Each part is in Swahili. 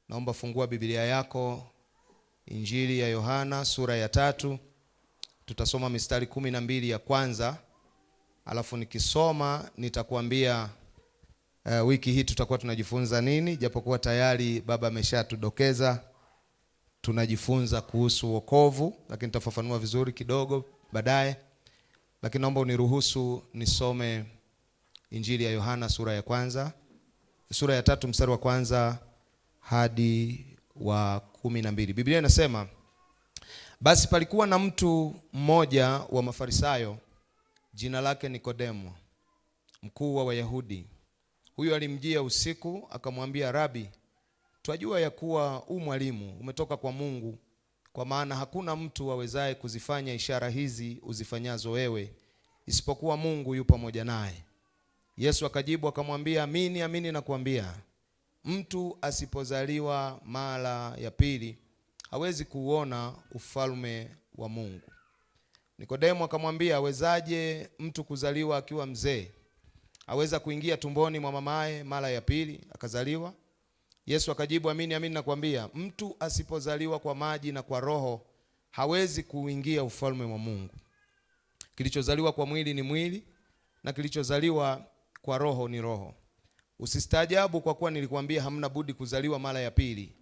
Naomba fungua Biblia yako Injili ya Yohana sura ya 3. Tutasoma mistari 12 ya kwanza. Alafu nikisoma nitakwambia wiki hii tutakuwa tunajifunza nini, japokuwa tayari baba ameshatudokeza tunajifunza kuhusu wokovu, lakini nitafafanua vizuri kidogo baadaye. Lakini naomba uniruhusu nisome Injili ya Yohana sura ya 3 mstari wa kwanza hadi wa 12. Biblia inasema, basi palikuwa na mtu mmoja wa Mafarisayo, jina lake Nikodemo, mkuu wa Wayahudi. Huyu alimjia usiku akamwambia, Rabi, twajua ya kuwa mwalimu umetoka kwa Mungu, kwa maana hakuna mtu awezaye kuzifanya ishara hizi uzifanyazo wewe, isipokuwa Mungu yu pamoja naye. Yesu akajibu akamwambia, amini amini nakuambia, mtu asipozaliwa mara ya pili hawezi kuuona ufalme wa Mungu. Nikodemo akamwambia, awezaje mtu kuzaliwa akiwa mzee? Aweza kuingia tumboni mwa mamaye mara ya pili akazaliwa? Yesu akajibu, amini amini nakuambia, mtu asipozaliwa kwa maji na kwa Roho hawezi kuingia ufalme wa Mungu. Kilichozaliwa kwa mwili ni mwili, na kilichozaliwa kwa Roho ni roho. Usistaajabu kwa kuwa nilikwambia hamna budi kuzaliwa mara ya pili.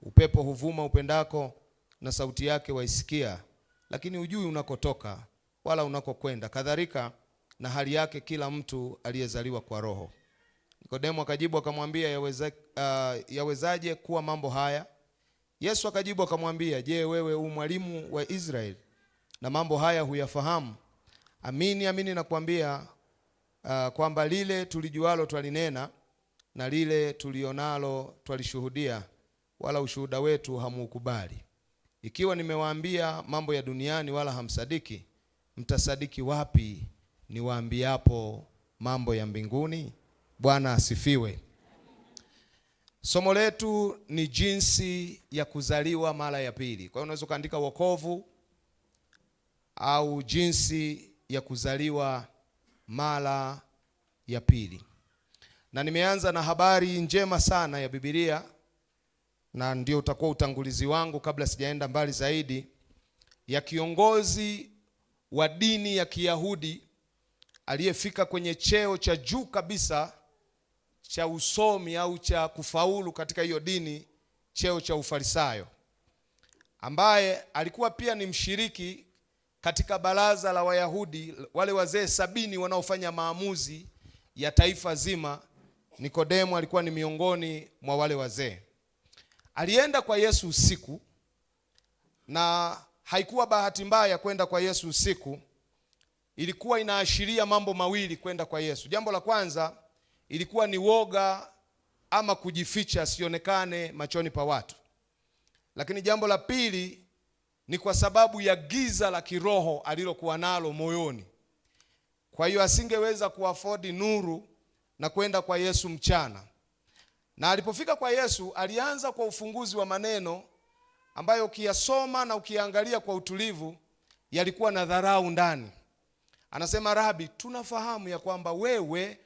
Upepo huvuma upendako, na sauti yake waisikia, lakini hujui unakotoka wala unakokwenda. Kadhalika na hali yake kila mtu aliyezaliwa kwa Roho. Nikodemo akajibu akamwambia, yawezaje kuwa mambo haya? Yesu akajibu akamwambia, je, wewe mwalimu wa Israeli na mambo haya huyafahamu? Amini amini nakwambia kwamba lile tulijualo twalinena, na lile tulionalo twalishuhudia, wala ushuhuda wetu hamuukubali. Ikiwa nimewaambia mambo ya duniani wala hamsadiki, mtasadiki wapi niwaambiapo mambo ya mbinguni? Bwana asifiwe. Somo letu ni jinsi ya kuzaliwa mara ya pili. Kwa hiyo unaweza kuandika wokovu au jinsi ya kuzaliwa mara ya pili. Na nimeanza na habari njema sana ya Biblia, na ndio utakuwa utangulizi wangu kabla sijaenda mbali zaidi, ya kiongozi wa dini ya Kiyahudi aliyefika kwenye cheo cha juu kabisa cha usomi au cha kufaulu katika hiyo dini, cheo cha Ufarisayo, ambaye alikuwa pia ni mshiriki katika baraza la Wayahudi, wale wazee 70 wanaofanya maamuzi ya taifa zima. Nikodemo alikuwa ni miongoni mwa wale wazee. Alienda kwa Yesu usiku, na haikuwa bahati mbaya kwenda kwa Yesu usiku. Ilikuwa inaashiria mambo mawili kwenda kwa Yesu. Jambo la kwanza ilikuwa ni woga ama kujificha sionekane machoni pa watu. Lakini jambo la pili ni kwa sababu ya giza la kiroho alilokuwa nalo moyoni. Kwa hiyo asingeweza kuafford nuru na kwenda kwa Yesu mchana. Na alipofika kwa Yesu alianza kwa ufunguzi wa maneno ambayo ukiyasoma na ukiangalia kwa utulivu yalikuwa na dharau ndani. Anasema, Rabi, tunafahamu ya kwamba wewe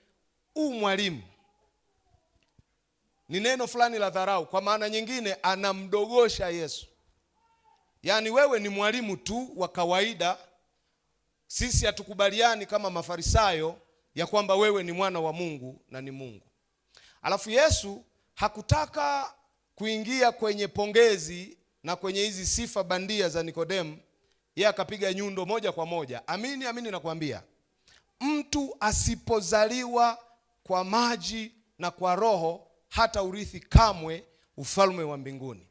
mwalimu. Ni neno fulani la dharau, kwa maana nyingine anamdogosha Yesu. Yaani wewe ni mwalimu tu wa kawaida. Sisi hatukubaliani kama Mafarisayo ya kwamba wewe ni mwana wa Mungu na ni Mungu. Alafu Yesu hakutaka kuingia kwenye pongezi na kwenye hizi sifa bandia za Nikodemo. Yeye akapiga nyundo moja kwa moja. Amini amini nakwambia, mtu asipozaliwa kwa maji na kwa Roho hata urithi kamwe ufalme wa mbinguni.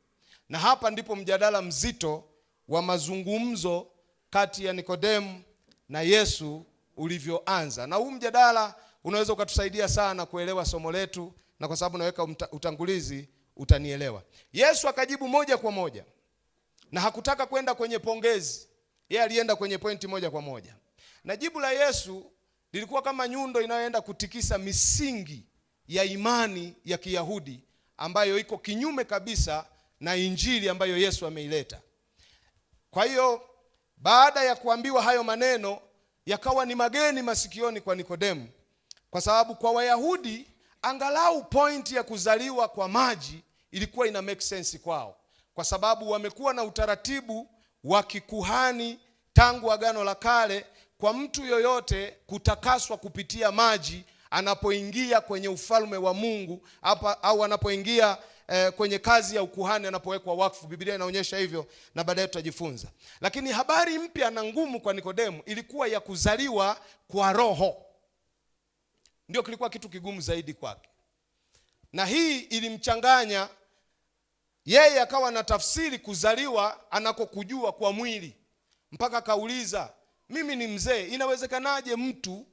Na hapa ndipo mjadala mzito wa mazungumzo kati ya Nikodemo na Yesu ulivyoanza. Na huu mjadala unaweza ukatusaidia sana kuelewa somo letu, na kwa sababu naweka utangulizi utanielewa. Yesu akajibu moja kwa moja, na hakutaka kwenda kwenye pongezi. Yeye alienda kwenye pointi moja kwa moja. Na jibu la Yesu lilikuwa kama nyundo inayoenda kutikisa misingi ya imani ya Kiyahudi ambayo iko kinyume kabisa na injili ambayo Yesu ameileta. Kwa hiyo baada ya kuambiwa hayo maneno, yakawa ni mageni masikioni kwa Nikodemo, kwa sababu kwa Wayahudi angalau pointi ya kuzaliwa kwa maji ilikuwa ina make sense kwao, kwa sababu wamekuwa na utaratibu wa kikuhani tangu Agano la Kale, kwa mtu yoyote kutakaswa kupitia maji anapoingia kwenye ufalme wa Mungu hapa, au anapoingia kwenye kazi ya ukuhani, anapowekwa wakfu. Biblia inaonyesha hivyo na baadaye tutajifunza. Lakini habari mpya na ngumu kwa Nikodemu ilikuwa ya kuzaliwa kwa Roho. Ndio kilikuwa kitu kigumu zaidi kwake, na hii ilimchanganya yeye, akawa na tafsiri kuzaliwa anakokujua kwa mwili, mpaka kauliza, mimi ni mzee, inawezekanaje mtu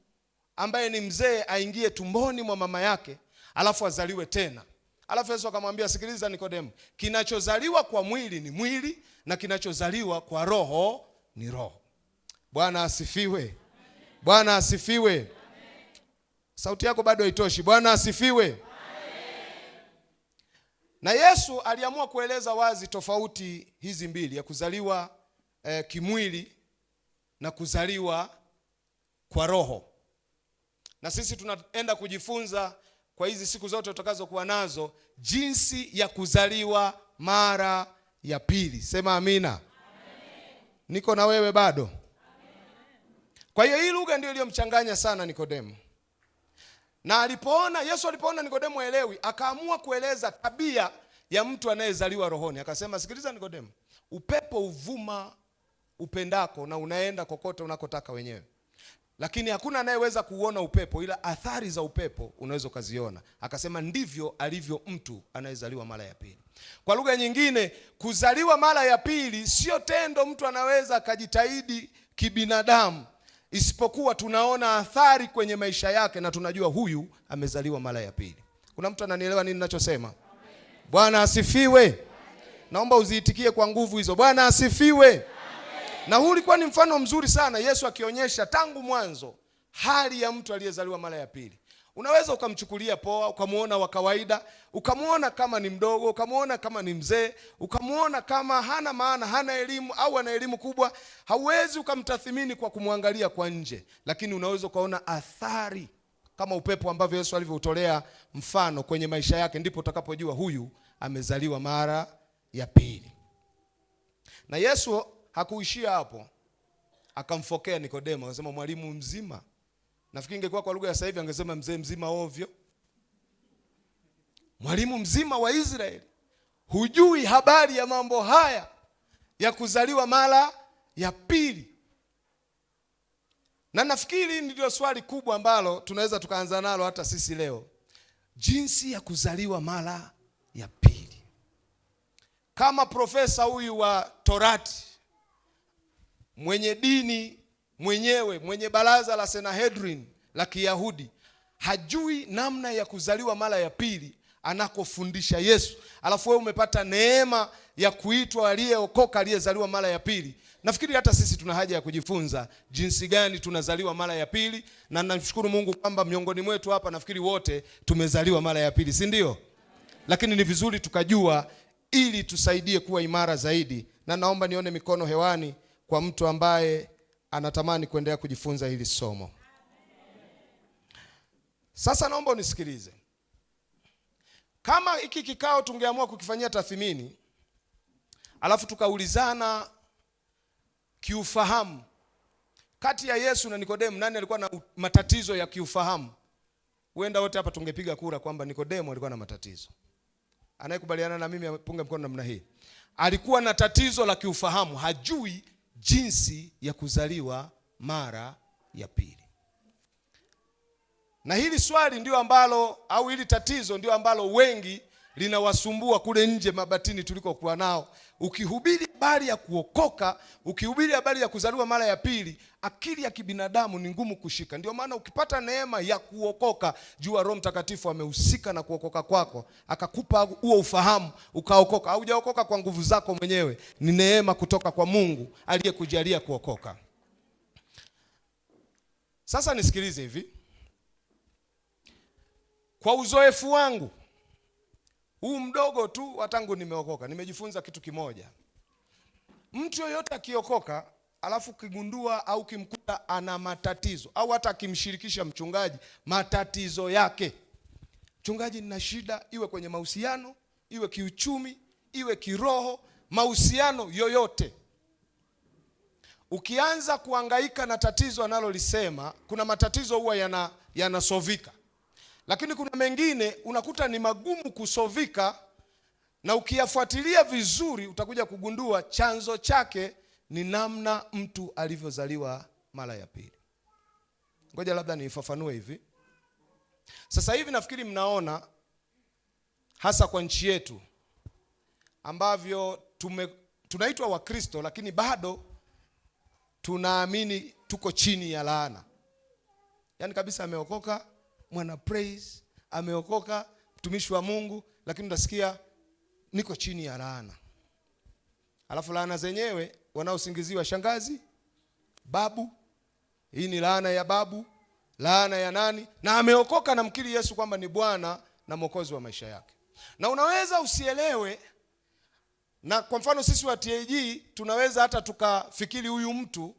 ambaye ni mzee aingie tumboni mwa mama yake alafu azaliwe tena? Alafu Yesu akamwambia, sikiliza Nikodemu, kinachozaliwa kwa mwili ni mwili, na kinachozaliwa kwa roho ni roho. Bwana asifiwe. Bwana asifiwe. Sauti yako bado haitoshi. Bwana asifiwe. Na Yesu aliamua kueleza wazi tofauti hizi mbili, ya kuzaliwa kimwili na kuzaliwa kwa roho. Na sisi tunaenda kujifunza kwa hizi siku zote tutakazokuwa nazo, jinsi ya kuzaliwa mara ya pili. Sema amina. Amen. Niko na wewe bado. Amen. Kwa hiyo hii lugha ndio iliyomchanganya sana Nikodemu. Na Yesu alipoona Nikodemu haelewi, akaamua kueleza tabia ya mtu anayezaliwa rohoni. Akasema, sikiliza Nikodemu, upepo uvuma upendako na unaenda kokote unakotaka wenyewe, lakini hakuna anayeweza kuuona upepo, ila athari za upepo unaweza kuziona. Akasema, ndivyo alivyo mtu anayezaliwa mara ya pili. Kwa lugha nyingine, kuzaliwa mara ya pili sio tendo mtu anaweza akajitahidi kibinadamu, isipokuwa tunaona athari kwenye maisha yake na tunajua huyu amezaliwa mara ya pili. Kuna mtu ananielewa nini ninachosema? Bwana asifiwe. Naomba uziitikie kwa nguvu hizo. Bwana asifiwe. Na huu ulikuwa ni mfano mzuri sana, Yesu akionyesha tangu mwanzo hali ya mtu aliyezaliwa mara ya pili. Unaweza ukamchukulia poa, ukamuona wa kawaida, ukamuona kama ni mdogo, ukamuona kama ni mzee, ukamuona kama hana maana, hana elimu au ana elimu kubwa. Hauwezi ukamtathmini kwa kumwangalia kwa nje, lakini unaweza ukaona athari kama upepo ambavyo Yesu alivyoutolea mfano kwenye maisha yake, ndipo utakapojua huyu amezaliwa mara ya pili. Na Yesu hakuishia hapo, akamfokea Nikodemo, akasema, mwalimu mzima. Nafikiri ingekuwa kwa lugha ya sasa hivi angesema mzee mzima ovyo. Mwalimu mzima wa Israeli, hujui habari ya mambo haya ya kuzaliwa mara ya pili? Na nafikiri ndio swali kubwa ambalo tunaweza tukaanza nalo hata sisi leo, jinsi ya kuzaliwa mara ya pili. Kama profesa huyu wa Torati, mwenye dini mwenyewe, mwenye baraza la Sanhedrin la Kiyahudi, hajui namna ya kuzaliwa mara ya pili anakofundisha Yesu, alafu wewe umepata neema ya kuitwa aliyeokoka, aliyezaliwa mara ya pili. Nafikiri hata sisi tuna haja ya kujifunza jinsi gani tunazaliwa mara ya pili, na namshukuru Mungu kwamba miongoni mwetu hapa nafikiri wote tumezaliwa mara ya pili, si ndio? Lakini ni vizuri tukajua ili tusaidie kuwa imara zaidi. Na naomba nione mikono hewani kwa mtu ambaye anatamani kuendelea kujifunza hili somo. Sasa naomba unisikilize. Kama hiki kikao tungeamua kukifanyia tathmini, alafu tukaulizana kiufahamu, kati ya Yesu na Nikodemu nani alikuwa na matatizo ya kiufahamu, huenda wote hapa tungepiga kura kwamba Nikodemu alikuwa na matatizo. Anayekubaliana na mimi apunge mkono namna hii. Alikuwa na tatizo la kiufahamu, hajui jinsi ya kuzaliwa mara ya pili. Na hili swali ndio ambalo, au hili tatizo ndio ambalo wengi linawasumbua kule nje mabatini tulikokuwa nao. Ukihubiri habari ya kuokoka, ukihubiri habari ya kuzaliwa mara ya pili, akili ya kibinadamu ni ngumu kushika. Ndio maana ukipata neema ya kuokoka, jua Roho Mtakatifu amehusika na kuokoka kwako, akakupa huo ufahamu, ukaokoka. Haujaokoka kwa nguvu zako mwenyewe, ni neema kutoka kwa Mungu aliyekujalia kuokoka. Sasa nisikilize hivi. Kwa uzoefu wangu huu mdogo tu watangu nimeokoka, nimejifunza kitu kimoja. Mtu yoyote akiokoka alafu kigundua au kimkuta ana matatizo, au hata akimshirikisha mchungaji matatizo yake, mchungaji nina shida, iwe kwenye mahusiano, iwe kiuchumi, iwe kiroho, mahusiano yoyote. Ukianza kuhangaika na tatizo analolisema, kuna matatizo huwa yanasovika. Lakini kuna mengine unakuta ni magumu kusovika, na ukiyafuatilia vizuri utakuja kugundua chanzo chake ni namna mtu alivyozaliwa mara ya pili. Ngoja labda nifafanue hivi. Sasa hivi nafikiri mnaona hasa kwa nchi yetu ambavyo tunaitwa Wakristo lakini bado tunaamini tuko chini ya laana. Yaani kabisa ameokoka mwana praise, ameokoka mtumishi wa Mungu, lakini unasikia niko chini ya laana. Alafu laana zenyewe wanaosingiziwa shangazi, babu. Hii ni laana ya babu, laana ya nani? Na ameokoka na mkiri Yesu kwamba ni Bwana na Mwokozi wa maisha yake. Na unaweza usielewe, na kwa mfano sisi wa TAG tunaweza hata tukafikiri huyu mtu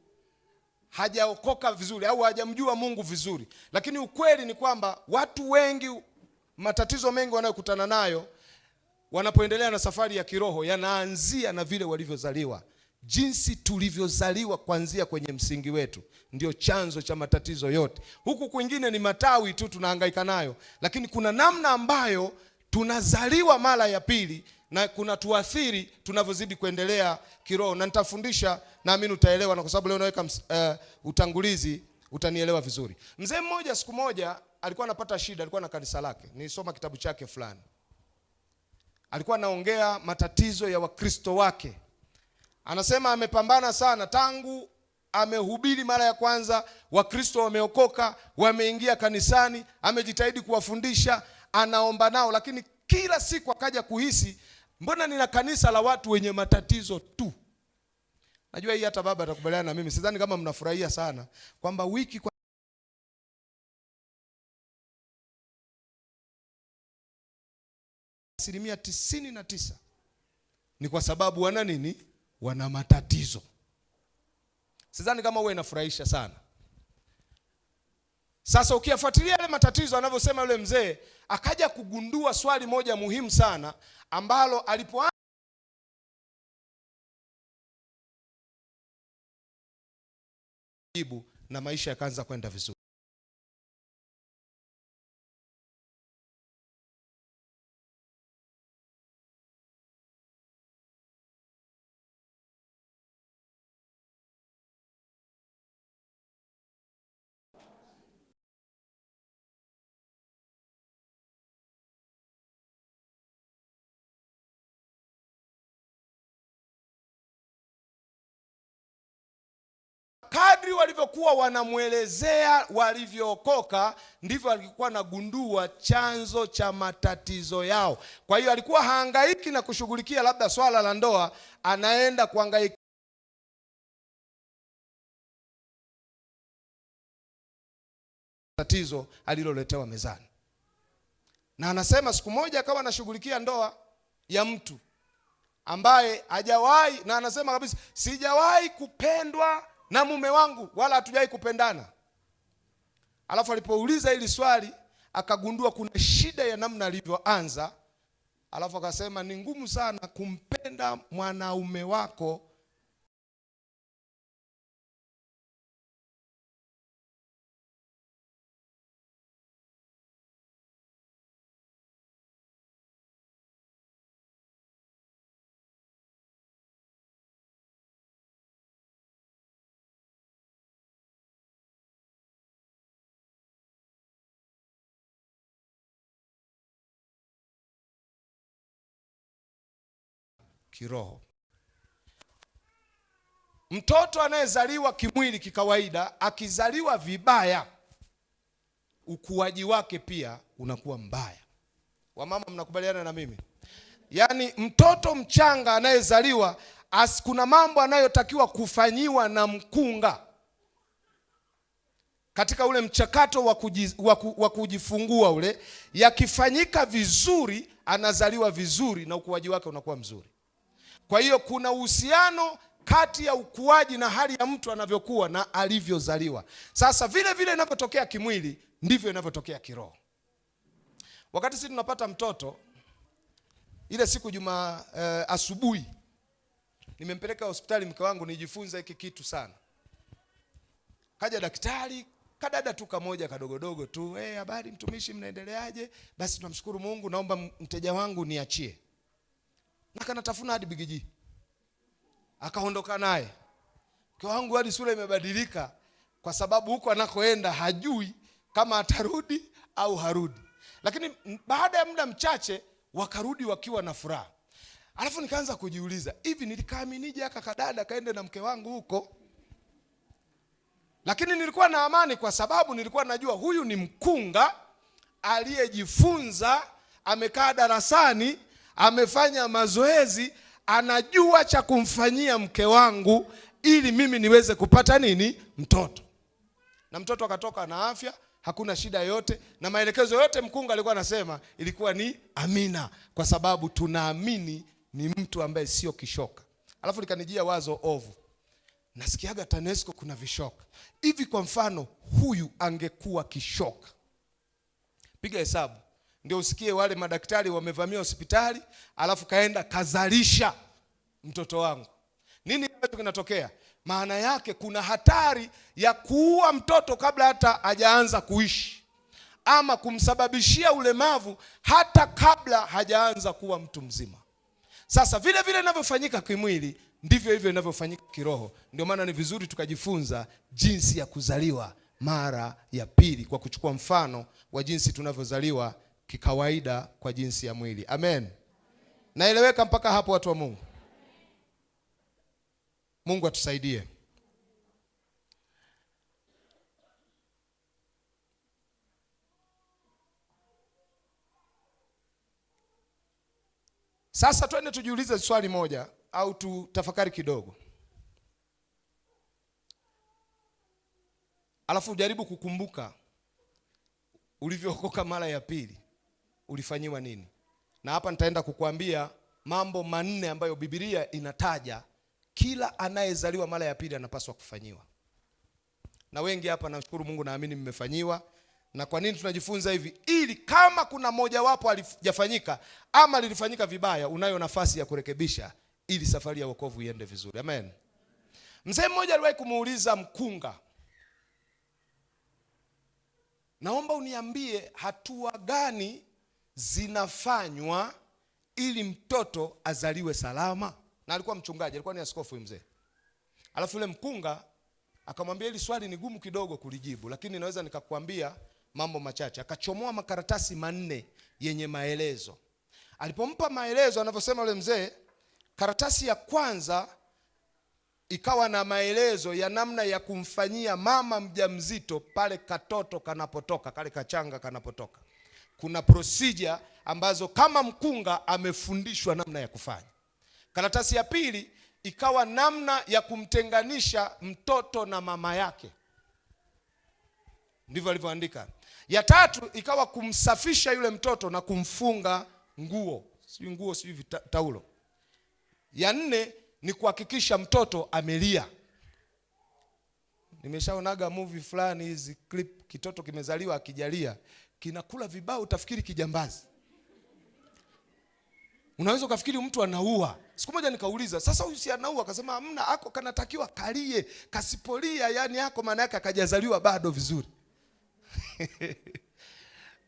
hajaokoka vizuri au hajamjua Mungu vizuri. Lakini ukweli ni kwamba watu wengi, matatizo mengi wanayokutana nayo wanapoendelea na safari ya kiroho yanaanzia na vile walivyozaliwa. Jinsi tulivyozaliwa kuanzia kwenye msingi wetu ndio chanzo cha matatizo yote. Huku kwingine ni matawi tu tunahangaika nayo, lakini kuna namna ambayo tunazaliwa mara ya pili na kuna tuathiri tunavyozidi kuendelea kiroho. Na nitafundisha, naamini utaelewa, na kwa sababu leo naweka utangulizi utanielewa vizuri. Mzee mmoja siku moja alikuwa anapata shida, alikuwa na kanisa lake. Nilisoma kitabu chake fulani. Alikuwa anaongea matatizo ya Wakristo wake. Anasema amepambana sana tangu amehubiri mara ya kwanza, Wakristo wameokoka, wameingia kanisani, amejitahidi kuwafundisha, anaomba nao, lakini kila siku akaja kuhisi mbona nina kanisa la watu wenye matatizo tu. Najua hii hata baba atakubaliana na mimi. Sidhani kama mnafurahia sana kwamba wiki kwa asilimia 99 ni kwa sababu wana nini? Wana matatizo. Sidhani kama wewe inafurahisha sana. Sasa ukiyafuatilia yale matatizo anavyosema yule mzee, akaja kugundua swali moja muhimu sana ambalo alipoanza jibu na maisha yakaanza kwenda vizuri. Kadri walivyokuwa wanamuelezea walivyookoka, ndivyo alikuwa anagundua chanzo cha matatizo yao. Kwa hiyo alikuwa hahangaiki na kushughulikia labda swala la ndoa, anaenda kuhangaika tatizo aliloletewa mezani. Na anasema siku moja akawa anashughulikia ndoa ya mtu ambaye hajawahi, na anasema kabisa sijawahi kupendwa na mume wangu wala hatujawahi kupendana. Alafu alipouliza hili swali akagundua kuna shida ya namna alivyoanza. Alafu akasema ni ngumu sana kumpenda mwanaume wako kiroho. Mtoto anayezaliwa kimwili kikawaida, akizaliwa vibaya, ukuaji wake pia unakuwa mbaya. Wamama mnakubaliana na mimi? Yaani mtoto mchanga anayezaliwa, kuna mambo anayotakiwa kufanyiwa na mkunga katika ule mchakato wa kujifungua ule. Yakifanyika vizuri, anazaliwa vizuri na ukuaji wake unakuwa mzuri. Kwa hiyo kuna uhusiano kati ya ukuaji na hali ya mtu anavyokuwa na alivyozaliwa. Sasa vile vile inavyotokea kimwili ndivyo inavyotokea kiroho. Wakati sisi tunapata mtoto, Ile siku asubuhi nimempeleka hospitali mke wangu nijifunze hiki kitu sana. Kaja daktari, kadada tu kamoja kadogodogo tu, habari mtumishi, mnaendeleaje? Basi tunamshukuru Mungu, naomba mteja wangu niachie. Na kanatafuna hadi bigiji. Akaondoka naye. Mke wangu hadi sura imebadilika kwa sababu huko anakoenda hajui kama atarudi au harudi. Lakini baada ya muda mchache wakarudi wakiwa na furaha. Alafu nikaanza kujiuliza, hivi nilikaaminije aka kadada kaende na mke wangu huko? Lakini nilikuwa na amani kwa sababu nilikuwa najua huyu ni mkunga aliyejifunza, amekaa darasani, amefanya mazoezi, anajua cha kumfanyia mke wangu ili mimi niweze kupata nini? Mtoto. Na mtoto akatoka na afya, hakuna shida yote, na maelekezo yote mkunga alikuwa anasema ilikuwa ni amina, kwa sababu tunaamini ni mtu ambaye sio kishoka. Alafu likanijia wazo ovu. Nasikiaga TANESCO kuna vishoka. Hivi kwa mfano huyu angekuwa kishoka, piga hesabu, ndio usikie wale madaktari wamevamia hospitali, alafu kaenda kazalisha mtoto wangu. Nini kitu kinatokea? Maana yake kuna hatari ya kuua mtoto kabla hata hajaanza kuishi, ama kumsababishia ulemavu hata kabla hajaanza kuwa mtu mzima. Sasa vile vile inavyofanyika kimwili ndivyo hivyo inavyofanyika kiroho. Ndio maana ni vizuri tukajifunza jinsi ya kuzaliwa mara ya pili kwa kuchukua mfano wa jinsi tunavyozaliwa kikawaida kwa jinsi ya mwili. Amen. Naeleweka mpaka hapo, watu wa Mungu? Mungu atusaidie. Sasa twende tujiulize swali moja au tutafakari kidogo. Alafu ujaribu kukumbuka ulivyookoka mara ya pili ulifanyiwa nini? Na hapa nitaenda kukuambia mambo 4 ambayo Biblia inataja kila anayezaliwa mara ya pili anapaswa kufanyiwa. Na wengi hapa nashukuru Mungu naamini mmefanyiwa. Na kwa nini tunajifunza hivi? Ili kama kuna moja wapo alijafanyika ama lilifanyika vibaya, unayo nafasi ya kurekebisha ili safari ya wokovu iende vizuri. Amen. Mzee mmoja aliwahi kumuuliza mkunga, naomba uniambie hatua gani zinafanywa ili mtoto azaliwe salama? Na alikuwa mchungaji, alikuwa ni askofu mzee. Alafu yule mkunga akamwambia hili swali ni gumu kidogo kulijibu, lakini naweza nikakwambia mambo machache. Akachomoa makaratasi 4 yenye maelezo. Alipompa maelezo anavyosema yule mzee, karatasi ya kwanza ikawa na maelezo ya namna ya kumfanyia mama mjamzito pale katoto kanapotoka, kale kachanga kanapotoka. Kuna procedure ambazo kama mkunga amefundishwa namna ya kufanya. Karatasi ya pili ikawa namna ya kumtenganisha mtoto na mama yake. Ndivyo alivyoandika. Ya tatu ikawa kumsafisha yule mtoto na kumfunga nguo, sijui taulo. Ya 4 ni kuhakikisha mtoto amelia. Nimeshaonaga movie fulani hizi clip, kitoto kimezaliwa akijalia, kinakula vibao utafikiri kijambazi. Unaweza ukafikiri mtu anaua. Siku moja nikauliza, sasa huyu si anaua? Akasema hamna, ako kanatakiwa kalie, kasipolia yani yako maana yake akajazaliwa bado vizuri.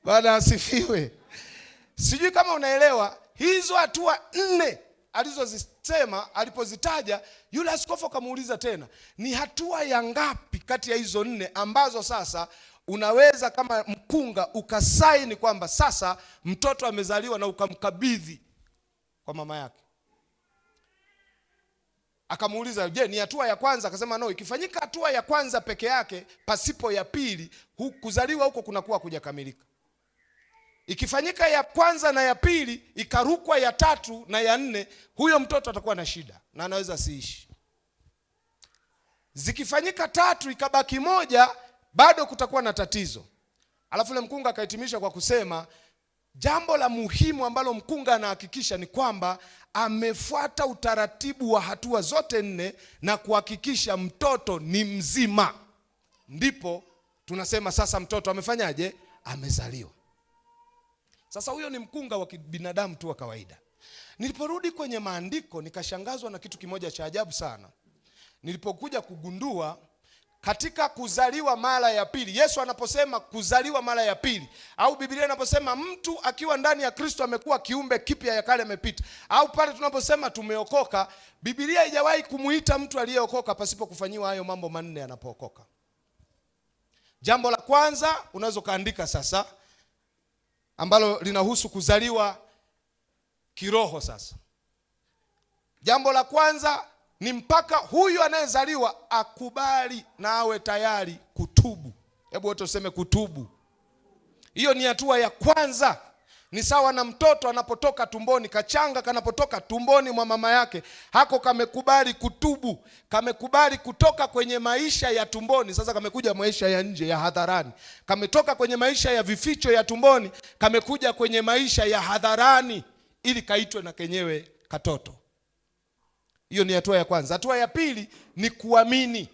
Bwana asifiwe. Sijui kama unaelewa hizo hatua 4 alizozisema. Alipozitaja yule askofu akamuuliza tena, ni hatua ya ngapi kati ya hizo 4 ambazo sasa unaweza kama mkunga ukasaini kwamba sasa mtoto amezaliwa na ukamkabidhi kwa mama yake? Akamuuliza, je, ni hatua ya kwanza? Akasema no, ikifanyika hatua ya kwanza peke yake pasipo ya pili, kuzaliwa huko kunakuwa kujakamilika. Ikifanyika ya kwanza na ya pili, ikarukwa ya 3 na ya 4, huyo mtoto atakuwa na shida na anaweza siishi. Zikifanyika 3 ikabaki 1, bado kutakuwa na tatizo. Alafu yule mkunga akahitimisha kwa kusema jambo la muhimu ambalo mkunga anahakikisha ni kwamba amefuata utaratibu wa hatua zote 4 na kuhakikisha mtoto ni mzima. Ndipo tunasema sasa mtoto amefanyaje? Amezaliwa. Sasa huyo ni mkunga wa kibinadamu tu wa kawaida. Niliporudi kwenye maandiko nikashangazwa na kitu kimoja cha ajabu sana. Nilipokuja kugundua katika kuzaliwa mara ya pili, Yesu anaposema kuzaliwa mara ya pili, au Biblia inaposema mtu akiwa ndani ya Kristo amekuwa kiumbe kipya, ya kale yamepita, au pale tunaposema tumeokoka, Biblia haijawahi kumuita mtu aliyeokoka pasipo kufanyiwa hayo mambo manne anapookoka. Jambo la kwanza unaweza kaandika sasa, ambalo linahusu kuzaliwa kiroho sasa. Jambo la kwanza ni mpaka huyu anayezaliwa akubali na awe tayari kutubu. Hebu wote useme kutubu. Hiyo ni hatua ya kwanza. Ni sawa na mtoto anapotoka tumboni, kachanga kanapotoka tumboni mwa mama yake, hako kamekubali kutubu, kamekubali kutoka kwenye maisha ya tumboni, sasa kamekuja maisha ya nje ya hadharani. Kametoka kwenye maisha ya vificho ya tumboni, kamekuja kwenye maisha ya hadharani ili kaitwe na kenyewe katoto. Hiyo ni hatua ya kwanza. Hatua ya pili ni kuamini.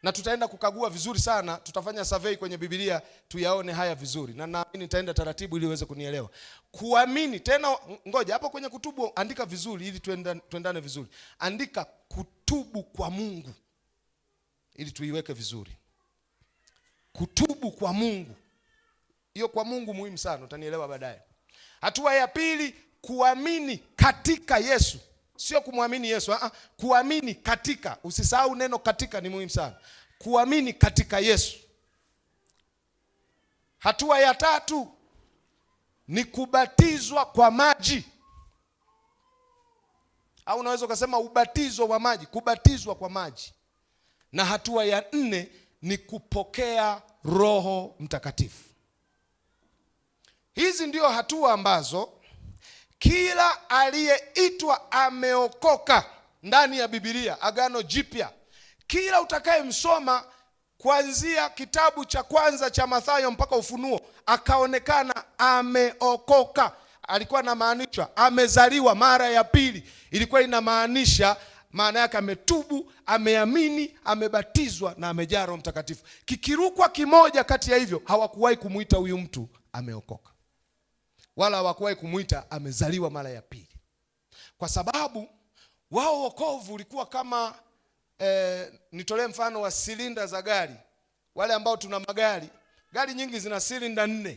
Na tutaenda kukagua vizuri sana, tutafanya survey kwenye Biblia tuyaone haya vizuri. Na naamini nitaenda taratibu ili uweze kunielewa. Kuamini, tena ngoja hapo kwenye kutubu andika vizuri ili tuendane vizuri. Andika kutubu kwa Mungu ili tuiweke vizuri. Kutubu kwa Mungu. Hiyo kwa Mungu muhimu sana, utanielewa baadaye. Hatua ya pili, kuamini katika Yesu. Sio kumwamini Yesu, kuamini katika. Usisahau neno katika, ni muhimu sana. Kuamini katika Yesu. Hatua ya tatu ni kubatizwa kwa maji. Au unaweza ukasema ubatizo wa maji, kubatizwa kwa maji. Na hatua ya nne ni kupokea Roho Mtakatifu. Hizi ndio hatua ambazo kila aliyeitwa ameokoka ndani ya Biblia, Agano Jipya, kila utakayemsoma kuanzia kitabu cha kwanza cha Mathayo mpaka Ufunuo, akaonekana ameokoka. Alikuwa anamaanisha amezaliwa mara ya pili. Ilikuwa inamaanisha, maana yake ametubu, ameamini, amebatizwa na amejaa Roho Mtakatifu. Kikirukwa kimoja kati ya hivyo, hawakuwahi kumuita huyu mtu ameokoka, wala hawakuwahi kumuita amezaliwa mara ya pili. Kwa sababu wao wokovu ulikuwa kama nitolee mfano wa silinda za gari. Wale ambao tuna magari, gari nyingi zina silinda 4.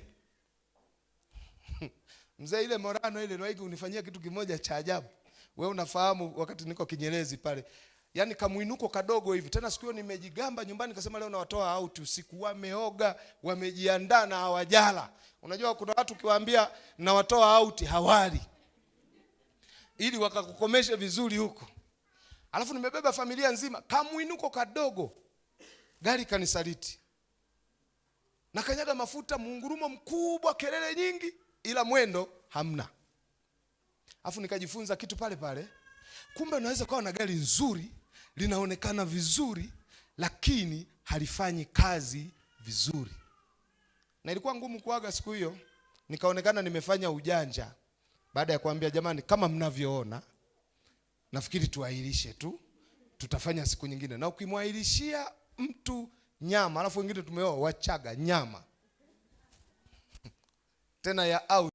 Mzee ile Morano ile ndio unifanyia kitu kimoja cha ajabu. Wewe unafahamu wakati niko Kinyerezi pale. Yaani kamuinuko kadogo hivi. Tena siku hiyo nimejigamba nyumbani nikasema leo nawatoa out usiku, wameoga, wamejiandaa na hawajala. Unajua kuna watu ukiwaambia nawatoa out hawali, ili wakakukomeshe vizuri huko. Alafu nimebeba familia nzima, kamuinuko kadogo, gari kanisaliti. Na kanyaga mafuta, mungurumo mkubwa, kelele nyingi, ila mwendo hamna. Alafu nikajifunza kitu pale pale. Kumbe unaweza kuwa na gari nzuri, linaonekana vizuri, lakini halifanyi kazi vizuri. Na ilikuwa ngumu kuaga siku hiyo, nikaonekana nimefanya ujanja. Baada ya kuambia jamani, kama mnavyoona, nafikiri tuahirishe tu, tutafanya siku nyingine. Na ukimwahirishia mtu nyama, alafu wengine tumeoa Wachaga nyama tena ya au.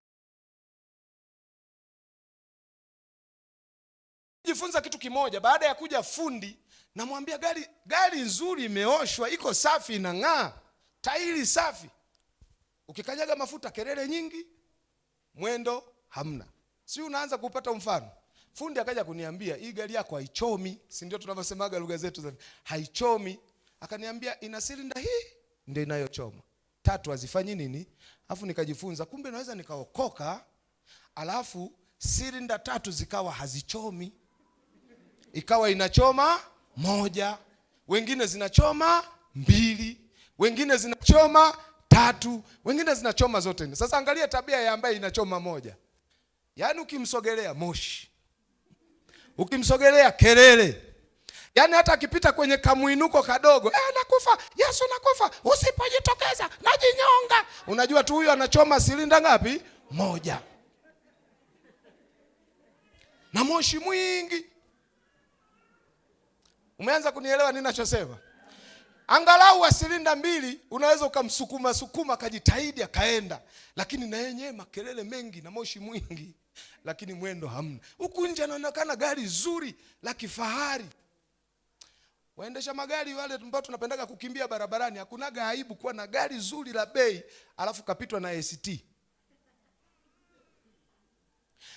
Jifunza kitu kimoja. Baada ya kuja fundi, namwambia gari nzuri, imeoshwa, iko safi, inang'aa, tairi safi. Ukikanyaga mafuta, kelele nyingi, mwendo hamna. Si unaanza kupata mfano. Fundi akaja kuniambia, hii gari yako haichomi. Si ndio tunavyosemaga lugha zetu za haichomi. Akaniambia ina silinda hii ndio inayochoma, 3 hazifanyi nini. Alafu nikajifunza kumbe naweza nikaokoka, alafu silinda 3 zikawa hazichomi, ikawa inachoma 1, wengine zinachoma 2, wengine zinachoma 3, wengine zinachoma zote 4. Sasa angalia tabia ya ambaye inachoma 1. Yaani ukimsogelea moshi, ukimsogelea kelele. Yaani hata akipita kwenye kamuinuko kadogo, nakufa, Yesu nakufa, usipojitokeza najinyonga. Unajua tu huyu anachoma silinda ngapi? 1. Na moshi mwingi. Umeanza kunielewa ninachosema? Angalau wa silinda 2 unaweza ukamsukuma sukuma akajitahidi akaenda, lakini na yenyewe makelele mengi na moshi mwingi, lakini mwendo hamna. Huku nje anaonekana gari zuri la kifahari. Waendesha magari wale ambao tunapendaga kukimbia barabarani, hakunaga aibu kuwa na gari zuri la bei alafu kapitwa na ST.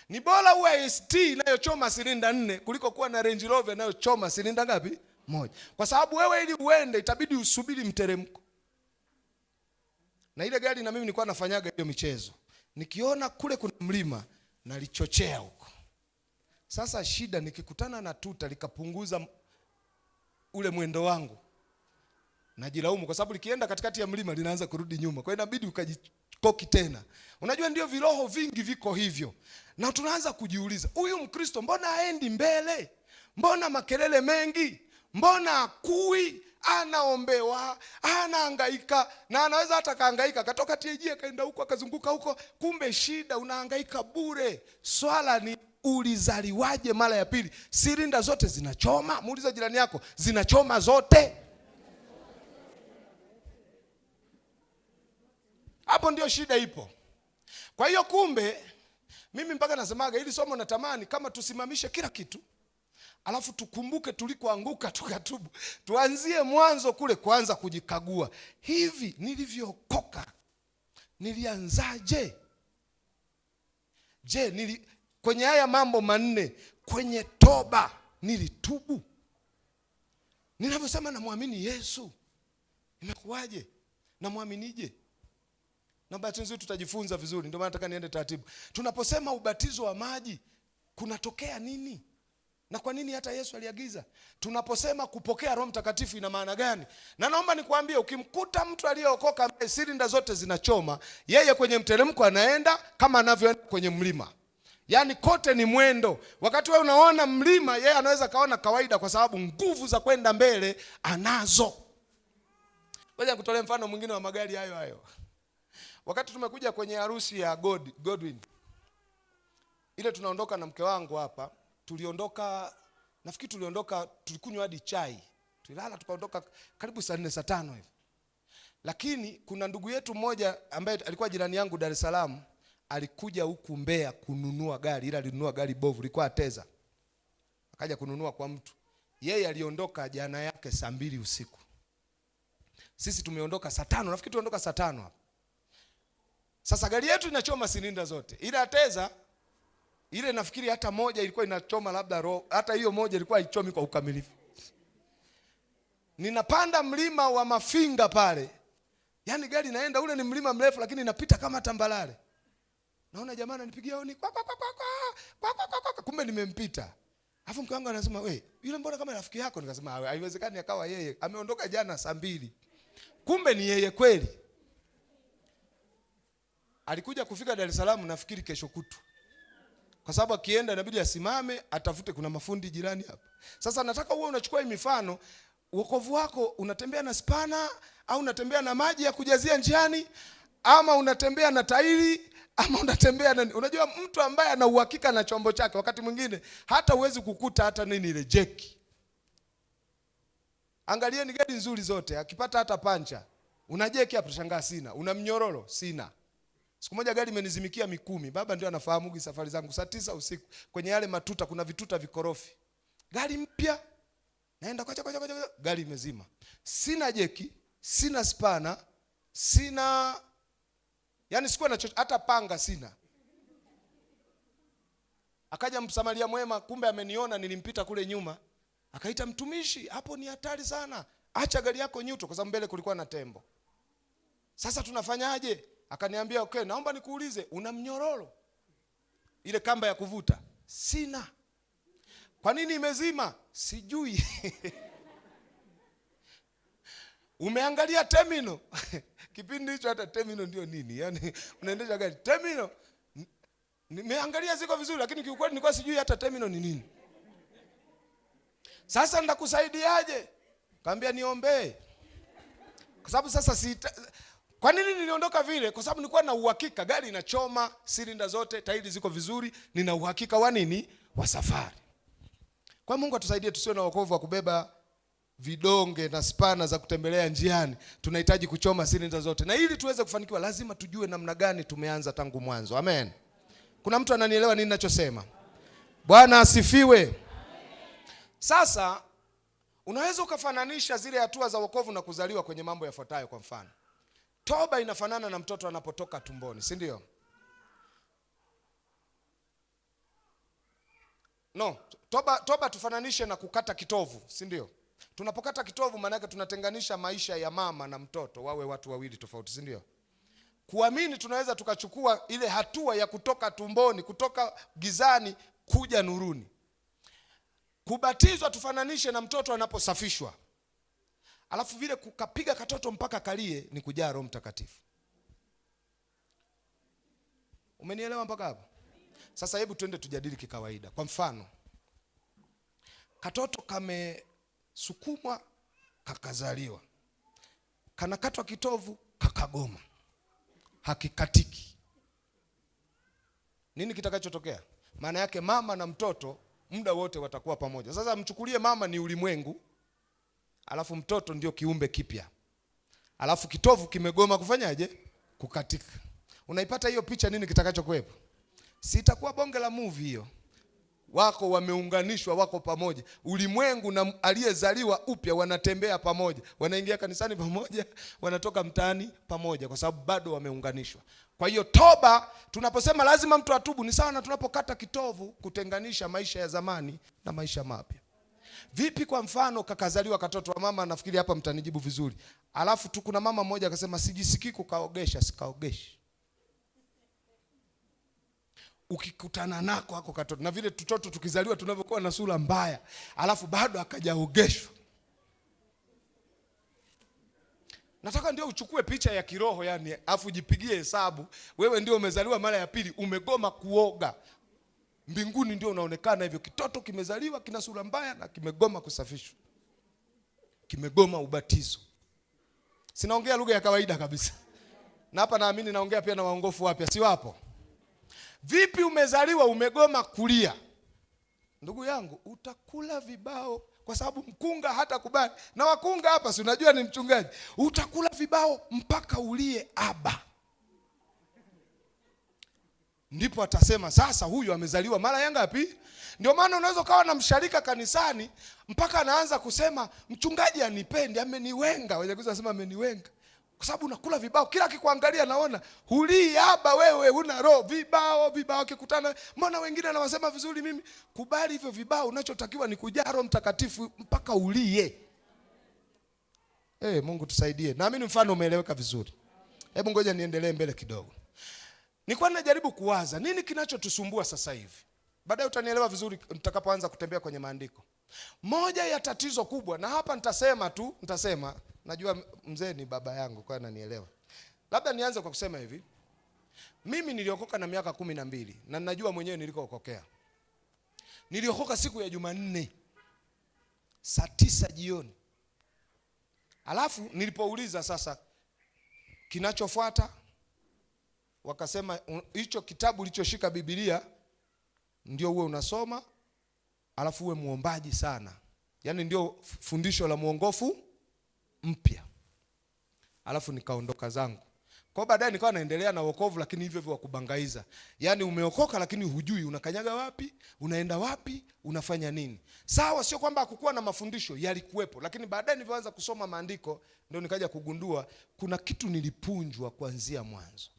Ni bora uwe ST inayochoma silinda 4 kuliko kuwa na Range Rover inayochoma silinda ngapi? 1. Kwa sababu wewe ili uende itabidi usubiri mteremko. Na ile gari na mimi nilikuwa nafanyaga hiyo michezo. Nikiona kule kuna mlima nalichochea huko. Sasa shida nikikutana na tuta likapunguza ule mwendo wangu, najilaumu kwa sababu likienda katikati ya mlima linaanza kurudi nyuma. Kwa hiyo inabidi ukajikoki tena. Unajua ndio viroho vingi viko hivyo. Na tunaanza kujiuliza, huyu Mkristo mbona haendi mbele? Mbona makelele mengi? Mbona akui? Anaombewa, anahangaika, na anaweza hata kahangaika katoka TJ kaenda huko akazunguka huko, kumbe shida unahangaika bure. Swala ni ulizaliwaje mara ya pili? Silinda zote zinachoma? Muulize jirani yako, zinachoma zote? Hapo ndio shida ipo. Kwa hiyo kumbe mimi mpaka nasemaga hili somo natamani kama tusimamishe kila kitu, alafu tukumbuke tulikoanguka tukatubu. Tuanzie mwanzo kule kuanza kujikagua. Hivi nilivyookoka nilianzaje? Je, kwenye haya mambo 4 kwenye toba nilitubu? Ninavyosema namwamini Yesu, imekuwaje? Namwaminije? Na bahati nzuri tutajifunza vizuri, ndio maana nataka niende taratibu. Tunaposema ubatizo wa maji kunatokea nini? Na kwa nini hata Yesu aliagiza? Tunaposema kupokea Roho Mtakatifu ina maana gani? Na naomba nikwambie, ukimkuta mtu aliyeokoka ambaye silinda zote zinachoma, yeye kwenye mteremko anaenda kama anavyoenda kwenye mlima. Yaani kote ni mwendo. Wakati wewe unaona mlima, yeye anaweza kaona kawaida kwa sababu nguvu za kwenda mbele anazo. Ngoja nikutolee mfano mwingine wa magari hayo. Wakati tumekuja kwenye harusi ya Godwin, ile tunaondoka na mke wangu hapa, tulikunywa hadi chai. Tulilala tukaondoka karibu saa 4 saa 5 hivi. Lakini kuna ndugu yetu mmoja ambaye alikuwa jirani yangu Dar es Salaam, alikuja huku Mbeya kununua gari, ila alinunua gari bovu, ilikuwa Ateza. Akaja kununua kwa mtu. Yeye aliondoka jana yake saa 2 usiku. Sisi tumeondoka saa 5, nafikiri tuondoka saa 5 hapa. Sasa gari yetu inachoma silinda zote. Ile Ateza ile nafikiri hata moja ilikuwa inachoma labda hata hiyo moja ilikuwa haichomi kwa ukamilifu. Ninapanda mlima wa Mafinga pale. Yaani gari inaenda, ule ni mlima mrefu lakini inapita kama tambalale. Naona jamaa ananipigia honi kwa. Kumbe nimempita. Alafu mke wangu anasema, "We, yule mbona kama rafiki yako?" Nikasema, "Haiwezekani akawa yeye. Ameondoka jana saa 2." Kumbe ni yeye kweli. Alikuja kufika Dar es Salaam nafikiri kesho kutu. Kwa sababu akienda inabidi asimame atafute, kuna mafundi jirani hapa. Sasa nataka uwe unachukua hii mifano. Wokovu wako unatembea na spana au unatembea na maji ya kujazia njiani, ama unatembea na tairi, ama unatembea na, unajua mtu ambaye ana uhakika na chombo chake wakati mwingine hata uwezi kukuta hata nini ile jeki. Angalieni gari nzuri zote, akipata hata pancha, una jeki hapo shangaa sina, una mnyororo sina. Siku moja gari imenizimikia Mikumi. Baba ndio anafahamu safari zangu. Saa 9 usiku kwenye yale matuta kuna vituta vikorofi. Gari mpya. Naenda kwa gari imezima. Sina jeki, sina spana, yani sikuwa na hata panga sina. Akaja Msamaria mwema, kumbe ameniona nilimpita kule nyuma. Akaita, "Mtumishi, hapo ni hatari sana. Acha gari yako nyuto," kwa sababu mbele kulikuwa na tembo. Sasa tunafanyaje? Akaniambia, "Okay, naomba nikuulize, una mnyororo? Ile kamba ya kuvuta?" "Sina." "Kwa nini imezima?" "Sijui." "Umeangalia terminal?" Kipindi hicho hata terminal ndio nini? Yaani unaendesha gari terminal. Nimeangalia ziko vizuri lakini kiukweli nilikuwa sijui hata terminal ni nini. "Sasa ndakusaidiaje?" Kaambia, "Niombee." Kwa sababu sasa kwa nini niliondoka vile? Kwa sababu nilikuwa na uhakika gari inachoma, silinda zote, tairi ziko vizuri, nina uhakika wa nini? Wa safari. Kwa Mungu atusaidie tusiwe na wokovu wa kubeba vidonge na spana za kutembelea njiani. Tunahitaji kuchoma silinda zote, na ili tuweze kufanikiwa lazima tujue namna gani tumeanza tangu mwanzo. Amen. Kuna mtu ananielewa nini ninachosema? Bwana asifiwe. Sasa unaweza ukafananisha zile hatua za wokovu na kuzaliwa kwenye mambo yafuatayo. Kwa mfano, toba inafanana na mtoto anapotoka tumboni, si ndio? No, toba tufananishe na kukata kitovu, si ndio? Tunapokata kitovu maana yake tunatenganisha maisha ya mama na mtoto wawe watu wawili tofauti, si ndio? Kuamini tunaweza tukachukua ile hatua ya kutoka tumboni, kutoka gizani kuja nuruni. Kubatizwa tufananishe na mtoto anaposafishwa. Alafu vile kukapiga katoto mpaka kalie ni kujaa Roho Mtakatifu. Umenielewa mpaka hapo? Sasa hebu twende tujadili kikawaida. Kwa mfano, katoto kamesukumwa kakazaliwa. Kanakatwa kitovu kakagoma. Hakikatiki. Nini kitakachotokea? Maana yake mama na mtoto muda wote watakuwa pamoja. Sasa mchukulie mama ni ulimwengu, alafu mtoto ndio kiumbe kipya. Alafu kitovu kimegoma kufanyaje? Kukatika. Unaipata hiyo picha? Nini kitakachokuwepo? Si itakuwa bonge la movie hiyo. Wako wameunganishwa, wako pamoja. Ulimwengu na aliyezaliwa upya wanatembea pamoja. Wanaingia kanisani pamoja, wanatoka mtaani pamoja kwa sababu bado wameunganishwa. Kwa hiyo toba, tunaposema lazima mtu atubu, ni sawa na tunapokata kitovu kutenganisha maisha ya zamani na maisha mapya. Vipi kwa mfano kakazaliwa katoto wa mama, nafikiri hapa mtanijibu vizuri. Alafu tu kuna mama mmoja akasema sijisikii kukaogesha, sikaogeshi. Ukikutana nako hako katoto, na vile tutoto tukizaliwa tunavyokuwa na sura mbaya, alafu bado akajaogeshwa. Nataka ndio uchukue picha ya kiroho yani, afu jipigie hesabu. Wewe ndio umezaliwa mara ya pili, umegoma kuoga. Mbinguni ndio unaonekana hivyo, kitoto kimezaliwa kina sura mbaya na kimegoma kusafishwa. Kimegoma ubatizo. Sinaongea lugha ya kawaida kabisa. Na hapa naamini naongea pia na waongofu wapya, si wapo? Vipi umezaliwa umegoma kulia? Ndugu yangu, utakula vibao kwa sababu mkunga hata kubali. Na wakunga hapa si unajua ni mchungaji. Utakula vibao mpaka ulie aba. Ndipo atasema sasa huyu amezaliwa mara ya ngapi? Ndio maana unaweza kawa na msharika kanisani mpaka anaanza kusema mchungaji anipendi, ameniwenga. Waje kusema ameniwenga. Kwa sababu unakula vibao, kila akikuangalia naona hulii aba, wewe una roho vibao kikutana. Mbona wengine anawasema vizuri, mimi kubali hivyo vibao. Unachotakiwa ni kujaa Roho Mtakatifu mpaka ulie. Mungu tusaidie. Naamini mfano umeeleweka vizuri. Hebu ngoja niendelee mbele kidogo. Nilikuwa najaribu kuwaza nini kinachotusumbua sasa hivi. Baadaye utanielewa vizuri nitakapoanza kutembea kwenye maandiko. Moja ya tatizo kubwa, na hapa nitasema najua mzee ni baba yangu kwa ananielewa. Labda nianze kwa kusema hivi. Mimi niliokoka na miaka 12 na ninajua mwenyewe nilikokokea. Niliokoka siku ya Jumanne saa 9 jioni. Alafu nilipouliza sasa kinachofuata, wakasema hicho kitabu ulichoshika Biblia ndio uwe unasoma, alafu uwe muombaji sana. Yaani ndio fundisho la muongofu mpya. Alafu nikaondoka zangu. Kwa baadaye nikawa naendelea na wokovu, lakini hivyo hivyo wakubangaiza. Yaani umeokoka lakini hujui unakanyaga wapi, unaenda wapi, unafanya nini. Sawa, sio kwamba hakukuwa na mafundisho, yalikuwepo, lakini baadaye nilipoanza kusoma maandiko ndio nikaja kugundua kuna kitu nilipunjwa kuanzia mwanzo.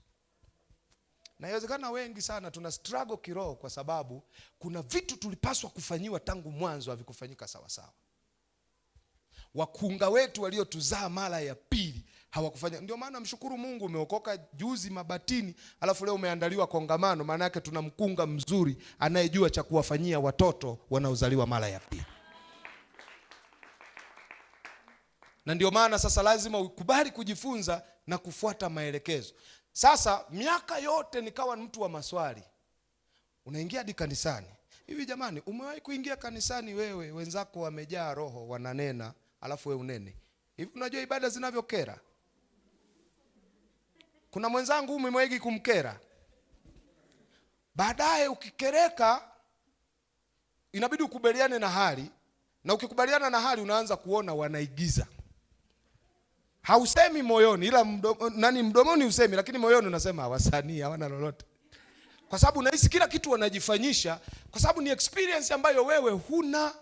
Na inawezekana wengi sana tuna struggle kiroho kwa sababu kuna vitu tulipaswa kufanyiwa tangu mwanzo havikufanyika sawa sawa. Wakunga wetu waliotuzaa mara ya pili hawakufanya. Ndio maana mshukuru Mungu umeokoka juzi Mabatini, alafu leo umeandaliwa kongamano. Maana yake tuna mkunga mzuri anayejua cha kuwafanyia watoto wanaozaliwa mara ya pili. Na ndio maana sasa lazima ukubali kujifunza na kufuata maelekezo. Sasa miaka yote nikawa mtu wa maswali. Unaingia hadi kanisani. Hivi jamani, umewahi kuingia kanisani wewe wenzako wamejaa roho wananena, alafu wewe unene? Hivi unajua ibada zinavyokera? Kuna mwenzangu umewahi kumkera? Baadaye ukikereka inabidi ukubaliane na hali Na ukikubaliana na hali unaanza kuona wanaigiza. Hausemi moyoni, ila mdomoni usemi, lakini moyoni unasema wasanii hawana lolote. Kwa sababu unahisi kila kitu wanajifanyisha, kwa sababu ni experience ambayo wewe huna.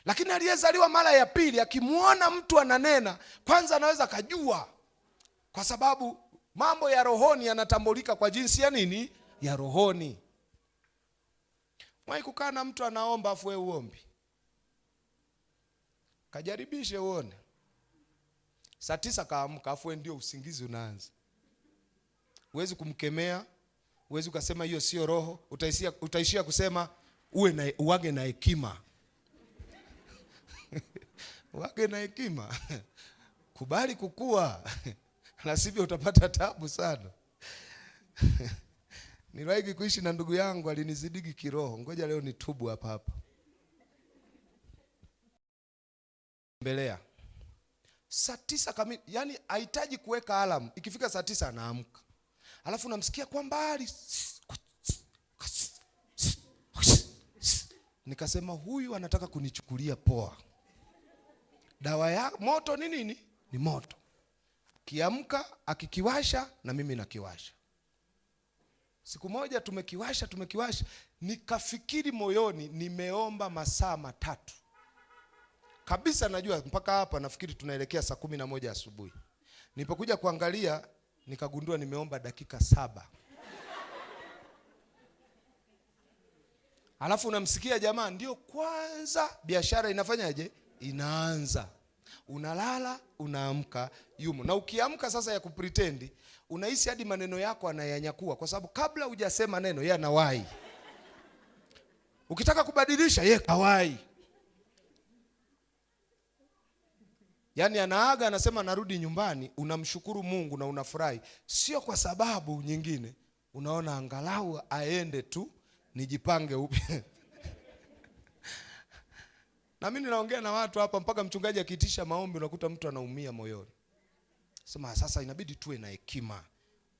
Lakini aliyezaliwa mara ya pili akimuona mtu ananena, kwanza anaweza kujua, kwa sababu mambo ya rohoni yanatambulika kwa jinsi ya nini? Ya rohoni. Mwai kukaa na mtu anaomba afu wewe uombi? Kajaribishe uone. Saa 9 kaamka afu ndio usingizi unaanza. Huwezi kumkemea, huwezi ukasema hiyo sio roho, utaishia kusema uwage na hekima. Uwage na hekima. Kubali kukua. Na sivyo utapata taabu sana. Niliwahi kuishi na ndugu yangu alinizidigi kiroho. Ngoja leo nitubu hapa. Mbelea. Saa 9 kamili, yani hahitaji kuweka alarm. Ikifika saa 9 anaamka. Alafu unamsikia kwa mbali. Nikasema huyu anataka kunichukulia poa. Dawa ya moto ni nini? Ni moto. Kiamka akikiwasha na mimi nakiwasha. Siku moja tumekiwasha, nikafikiri moyoni nimeomba masaa 3. Kabisa najua mpaka hapa nafikiri tunaelekea saa 11 asubuhi. Nilipokuja kuangalia nikagundua nimeomba dakika 7. Alafu unamsikia jamaa ndio kwanza biashara inafanyaje? Inaanza. Unalala, unaamka, yumo. Na ukiamka sasa ya kupretend, unahisi hadi maneno yako anayanyakua, kwa sababu kabla hujasema neno yeye anawahi. Ukitaka kubadilisha yeye kawahi. Yaani anaaga anasema narudi nyumbani, unamshukuru Mungu na unafurahi. Sio kwa sababu nyingine, unaona angalau aende tu nijipange upya. Na mimi ninaongea na watu hapa mpaka mchungaji akiitisha maombi unakuta mtu anaumia moyoni. Sema sasa inabidi tuwe na hekima.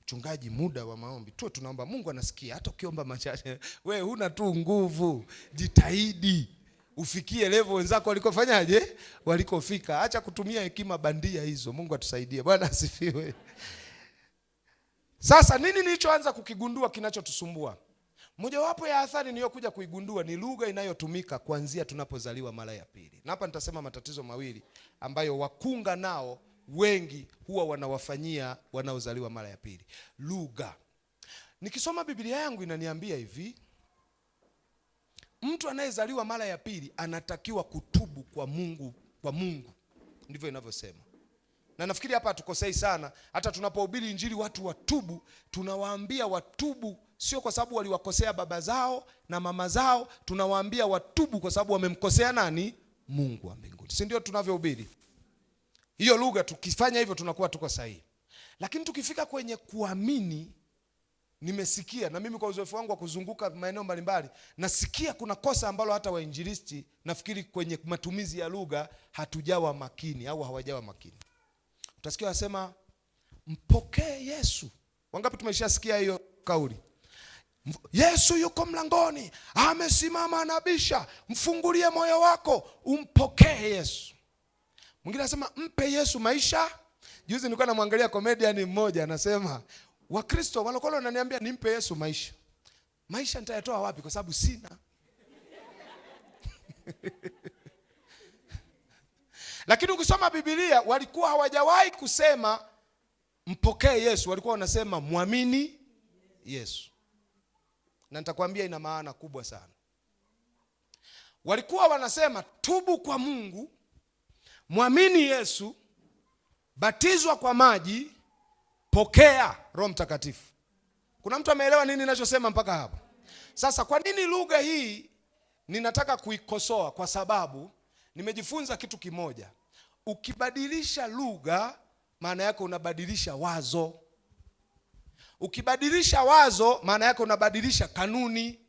Mchungaji, muda wa maombi tuwe tunaomba, Mungu anasikia hata ukiomba machache. Wewe huna tu nguvu, jitahidi ufikie level wenzako walikofanyaje? Walikofika. Acha kutumia hekima bandia hizo. Mungu atusaidie. Bwana asifiwe. Sasa nini nilichoanza kukigundua kinachotusumbua? Mojawapo ya athari niliyokuja kuigundua ni lugha inayotumika kuanzia tunapozaliwa mara ya pili. Na hapa nitasema matatizo mawili ambayo wakunga nao wengi huwa wanawafanyia wanaozaliwa mara ya pili. Lugha. Nikisoma Biblia yangu inaniambia hivi, mtu anayezaliwa mara ya pili anatakiwa kutubu kwa Mungu. Ndivyo inavyosema. Na nafikiri hapa hatukosei sana. Hata tunapohubiri injili watu watubu, tunawaambia watubu sio kwa sababu waliwakosea baba zao na mama zao, tunawaambia watubu kwa sababu wamemkosea nani? Mungu wa mbinguni. Si ndio tunavyohubiri? Hiyo lugha tukifanya hivyo tunakuwa tuko sahihi. Lakini tukifika kwenye kuamini, nimesikia na mimi kwa uzoefu wangu wa kuzunguka maeneo mbalimbali, nasikia kuna kosa ambalo hata wainjilisti nafikiri kwenye matumizi ya lugha hatujawa makini au hawajawa makini. Utasikia wasema mpokee Yesu. Wangapi tumeshasikia hiyo kauli? Yesu yuko mlangoni, amesimama anabisha, mfungulie moyo wako, umpokee Yesu. Mwingine anasema mpe Yesu maisha. Juzi nilikuwa namwangalia comedian mmoja anasema, Wakristo walokole wananiambia nimpe Yesu maisha. Maisha nitayatoa wapi kwa sababu sina? Lakini ukisoma Biblia walikuwa hawajawahi kusema mpokee Yesu, walikuwa wanasema muamini Yesu. Na nitakwambia ina maana kubwa sana. Walikuwa wanasema tubu kwa Mungu, muamini Yesu, batizwa kwa maji, pokea Roho Mtakatifu. Kuna mtu ameelewa nini ninachosema mpaka hapo? Sasa kwa nini lugha hii ninataka kuikosoa? Kwa sababu nimejifunza kitu kimoja. Ukibadilisha lugha, maana yake unabadilisha wazo. Ukibadilisha wazo, maana yake unabadilisha kanuni.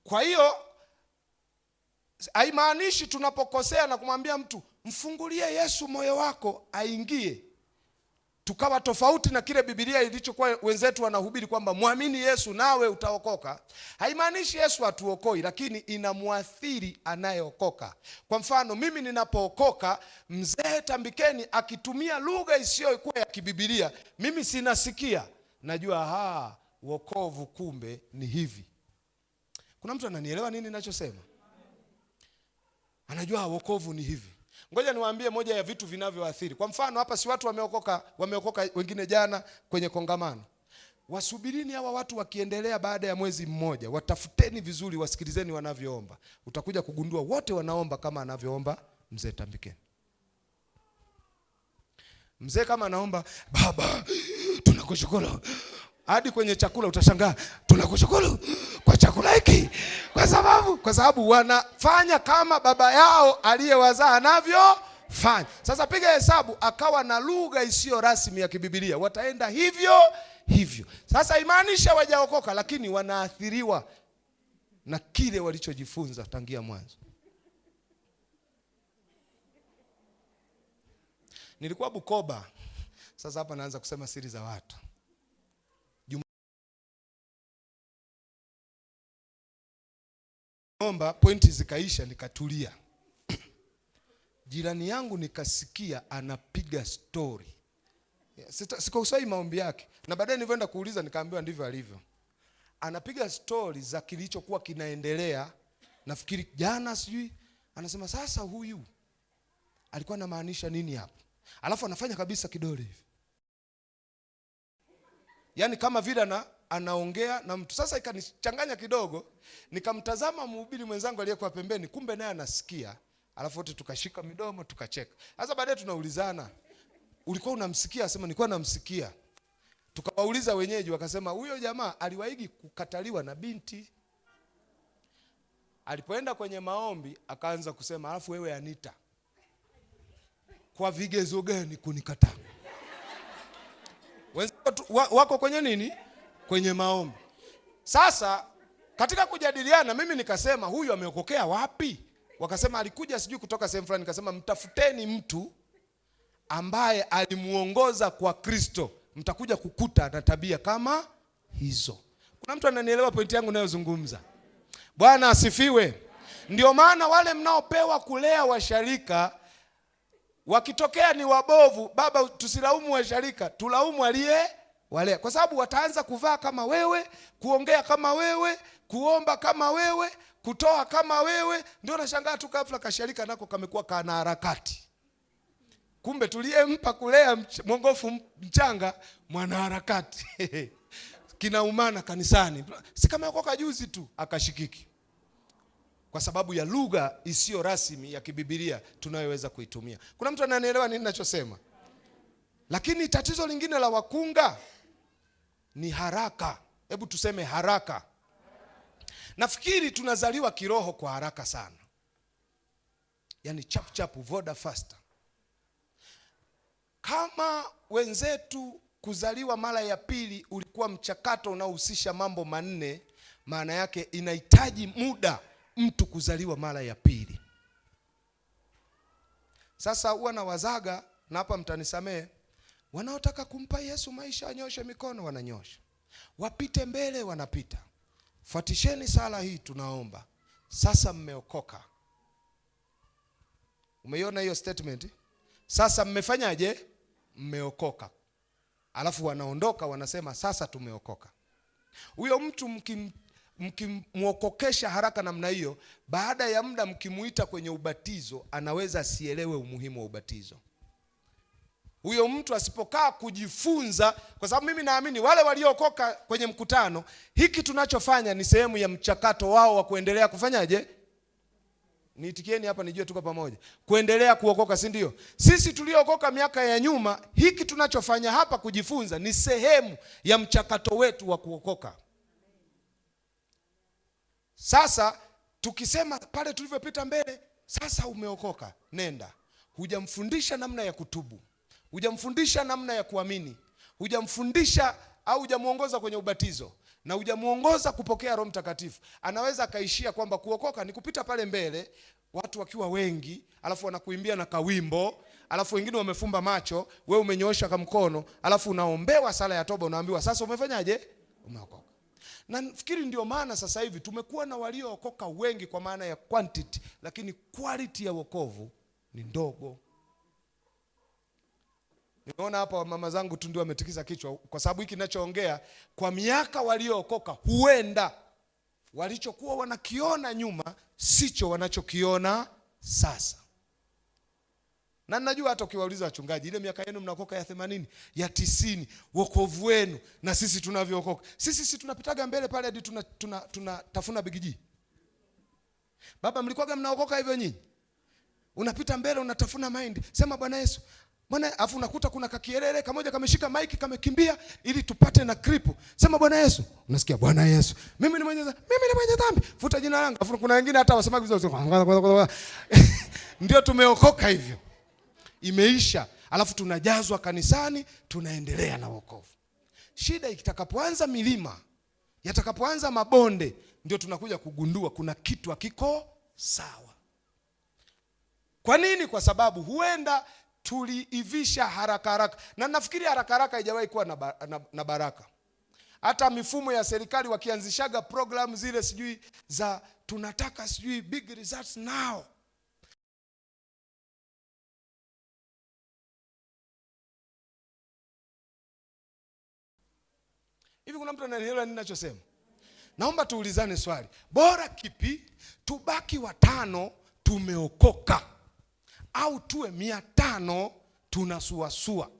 Kwa hiyo haimaanishi tunapokosea na kumwambia mtu mfungulie Yesu moyo wako aingie, tukawa tofauti na kile Biblia ilichokuwa wenzetu wanahubiri kwamba muamini Yesu nawe utaokoka, haimaanishi Yesu atuokoi, lakini inamuathiri anayeokoka. Kwa mfano, mimi ninapookoka, mzee Tambikeni akitumia lugha isiyokuwa ya kibibilia, mimi sinasikia, najua wokovu kumbe ni hivi. Kuna mtu ananielewa nini ninachosema? Anajua wokovu ni hivi. Ngoja niwaambie moja ya vitu vinavyoathiri. Kwa mfano, hapa si watu wameokoka wengine jana kwenye kongamano. Wasubirini hawa watu wakiendelea baada ya mwezi mmoja, watafuteni vizuri, wasikilizeni wanavyoomba. Utakuja kugundua wote wanaomba kama anavyoomba mzee Tambikeni. Mzee kama anaomba, Baba tunakushukuru, hadi kwenye chakula utashangaa, tunakushukuru kwa chakula hiki, kwa sababu wanafanya kama baba yao aliyewazaa anavyofanya. Sasa piga hesabu, akawa na lugha isiyo rasmi ya kibibilia, wataenda hivyo hivyo. Sasa imaanisha wajaokoka, lakini wanaathiriwa na kile walichojifunza tangia mwanzo. Nilikuwa Bukoba. Sasa hapa naanza kusema siri za watu. Omba pointi zikaisha, nikatulia. Jirani yangu nikasikia anapiga story. Sikusahi maombi yake. Na baadaye nilivyoenda kuuliza nikaambiwa ndivyo alivyo. Anapiga story za kilichokuwa kinaendelea. Nafikiri jana sijui. Anasema sasa huyu alikuwa anamaanisha nini hapo? Alafu anafanya kabisa kidole hivi. Yaani kama vile anaongea na mtu. Sasa ikanichanganya kidogo, nikamtazama mhubiri mwenzangu aliyekuwa pembeni, kumbe naye anasikia. Alafu wote tukashika midomo tukacheka. Sasa baadaye tunaulizana, ulikuwa unamsikia? Asema nilikuwa namsikia. Tukawauliza wenyeji, wakasema huyo jamaa aliwahi kukataliwa na binti. Alipoenda kwenye maombi akaanza kusema, alafu wewe Anita, kwa vigezo gani kunikataa? Wako kwenye nini? Kwenye maombi. Sasa katika kujadiliana, mimi nikasema huyu ameokokea wapi? Wakasema alikuja sijui kutoka sehemu fulani. Nikasema mtafuteni mtu ambaye alimuongoza kwa Kristo, mtakuja kukuta na tabia kama hizo. Kuna mtu ananielewa pointi yangu ninayozungumza? Bwana asifiwe. Ndio maana wale mnaopewa kulea washarika, wakitokea ni wabovu, baba tusilaumu washarika, tulaumu aliye walea. Kwa sababu wataanza kuvaa kama wewe, kuongea kama wewe, kuomba kama wewe, kutoa kama wewe. Ndio nashangaa tu ghafla kasharika nako kamekuwa kana harakati. Kumbe tuliyempa kulea mwongofu mchanga mwana harakati. Kinaumana kanisani. Si kama yuko juzi tu akashikiki. Kwa sababu ya lugha isiyo rasmi ya kibibilia tunayoweza kuitumia. Kuna mtu ananielewa nini ninachosema? Lakini tatizo lingine la wakunga ni haraka. Hebu tuseme haraka. Nafikiri tunazaliwa kiroho kwa haraka sana. Yaani chap chap, voda faster. Kama wenzetu kuzaliwa mara ya pili ulikuwa mchakato unaohusisha mambo manne, maana yake inahitaji muda mtu kuzaliwa mara ya pili. Sasa huwa na wazaga, na hapa mtanisamee, wanaotaka kumpa Yesu maisha anyoshe mikono, wananyosha. Wapite mbele, wanapita. Fuatisheni sala hii tunaomba. Sasa mmeokoka. Umeiona hiyo statement? Sasa mmefanyaje? Mmeokoka. Alafu wanaondoka wanasema sasa tumeokoka. Huyo mtu mkimwokokesha haraka namna hiyo, baada ya muda mkimuita kwenye ubatizo, anaweza asielewe umuhimu wa ubatizo. Huyo mtu asipokaa kujifunza, kwa sababu mimi naamini wale waliokoka kwenye mkutano, hiki tunachofanya ni sehemu ya mchakato wao wa kuendelea kufanyaje? Niitikieni hapa nijue tuko pamoja. Kuendelea kuokoka, si ndio? Sisi tuliokoka miaka ya nyuma, hiki tunachofanya hapa kujifunza ni sehemu ya mchakato wetu wa kuokoka. Sasa tukisema pale tulivyopita mbele, sasa umeokoka, nenda. Hujamfundisha namna ya kutubu. Hujamfundisha namna ya kuamini. Hujamfundisha au hujamuongoza kwenye ubatizo. Na hujamuongoza kupokea Roho Mtakatifu. Anaweza akaishia kwamba kuokoka ni kupita pale mbele, watu wakiwa wengi, alafu wanakuimbia na kawimbo, alafu wengine wamefumba macho, wewe umenyoosha kama mkono, alafu unaombewa sala ya toba, unaambiwa sasa umefanyaje? Umeokoka. Na nafikiri ndio maana sasa hivi tumekuwa na waliookoka wengi kwa maana ya quantity, lakini quality ya wokovu ni ndogo. Nimeona hapa mama zangu tu ndio wametikisa kichwa, kwa sababu hiki ninachoongea kwa miaka waliookoka, huenda walichokuwa wanakiona nyuma sicho wanachokiona sasa. Na najua hata ukiwauliza wachungaji, ile miaka yenu mnakoka ya 80, ya 90, wokovu wenu na sisi tunavyookoka. Sisi tunapitaga mbele pale hadi tunatafuna bigiji. Baba, mlikuwaga mnaokoka hivyo nyinyi? Unapita mbele unatafuna mahindi. Sema Bwana Yesu. Bwana, afu unakuta kuna kakielele kamoja kameshika maiki kamekimbia ili tupate na clip. Sema Bwana Yesu. Unasikia Bwana Yesu. Mimi ni mwenye dhambi. Futa jina langu. Afu kuna wengine hata wasema vizuri. Ndio tumeokoka hivyo. Imeisha. Alafu tunajazwa kanisani, tunaendelea na wokovu. Shida ikitakapoanza milima, yatakapoanza mabonde, ndio tunakuja kugundua kuna kitu hakiko sawa. Kwa nini? Kwa sababu huenda tuliivisha haraka. Na nafikiri haraka haijawahi kuwa na baraka. Hata mifumo ya serikali wakianzishaga program zile sijui za tunataka sijui big results now. Hivi kuna mtu ananielewa ninachosema? Naomba tuulizane swali. Bora kipi? Tubaki 5 tumeokoka, au tuwe 500 tunasuasua?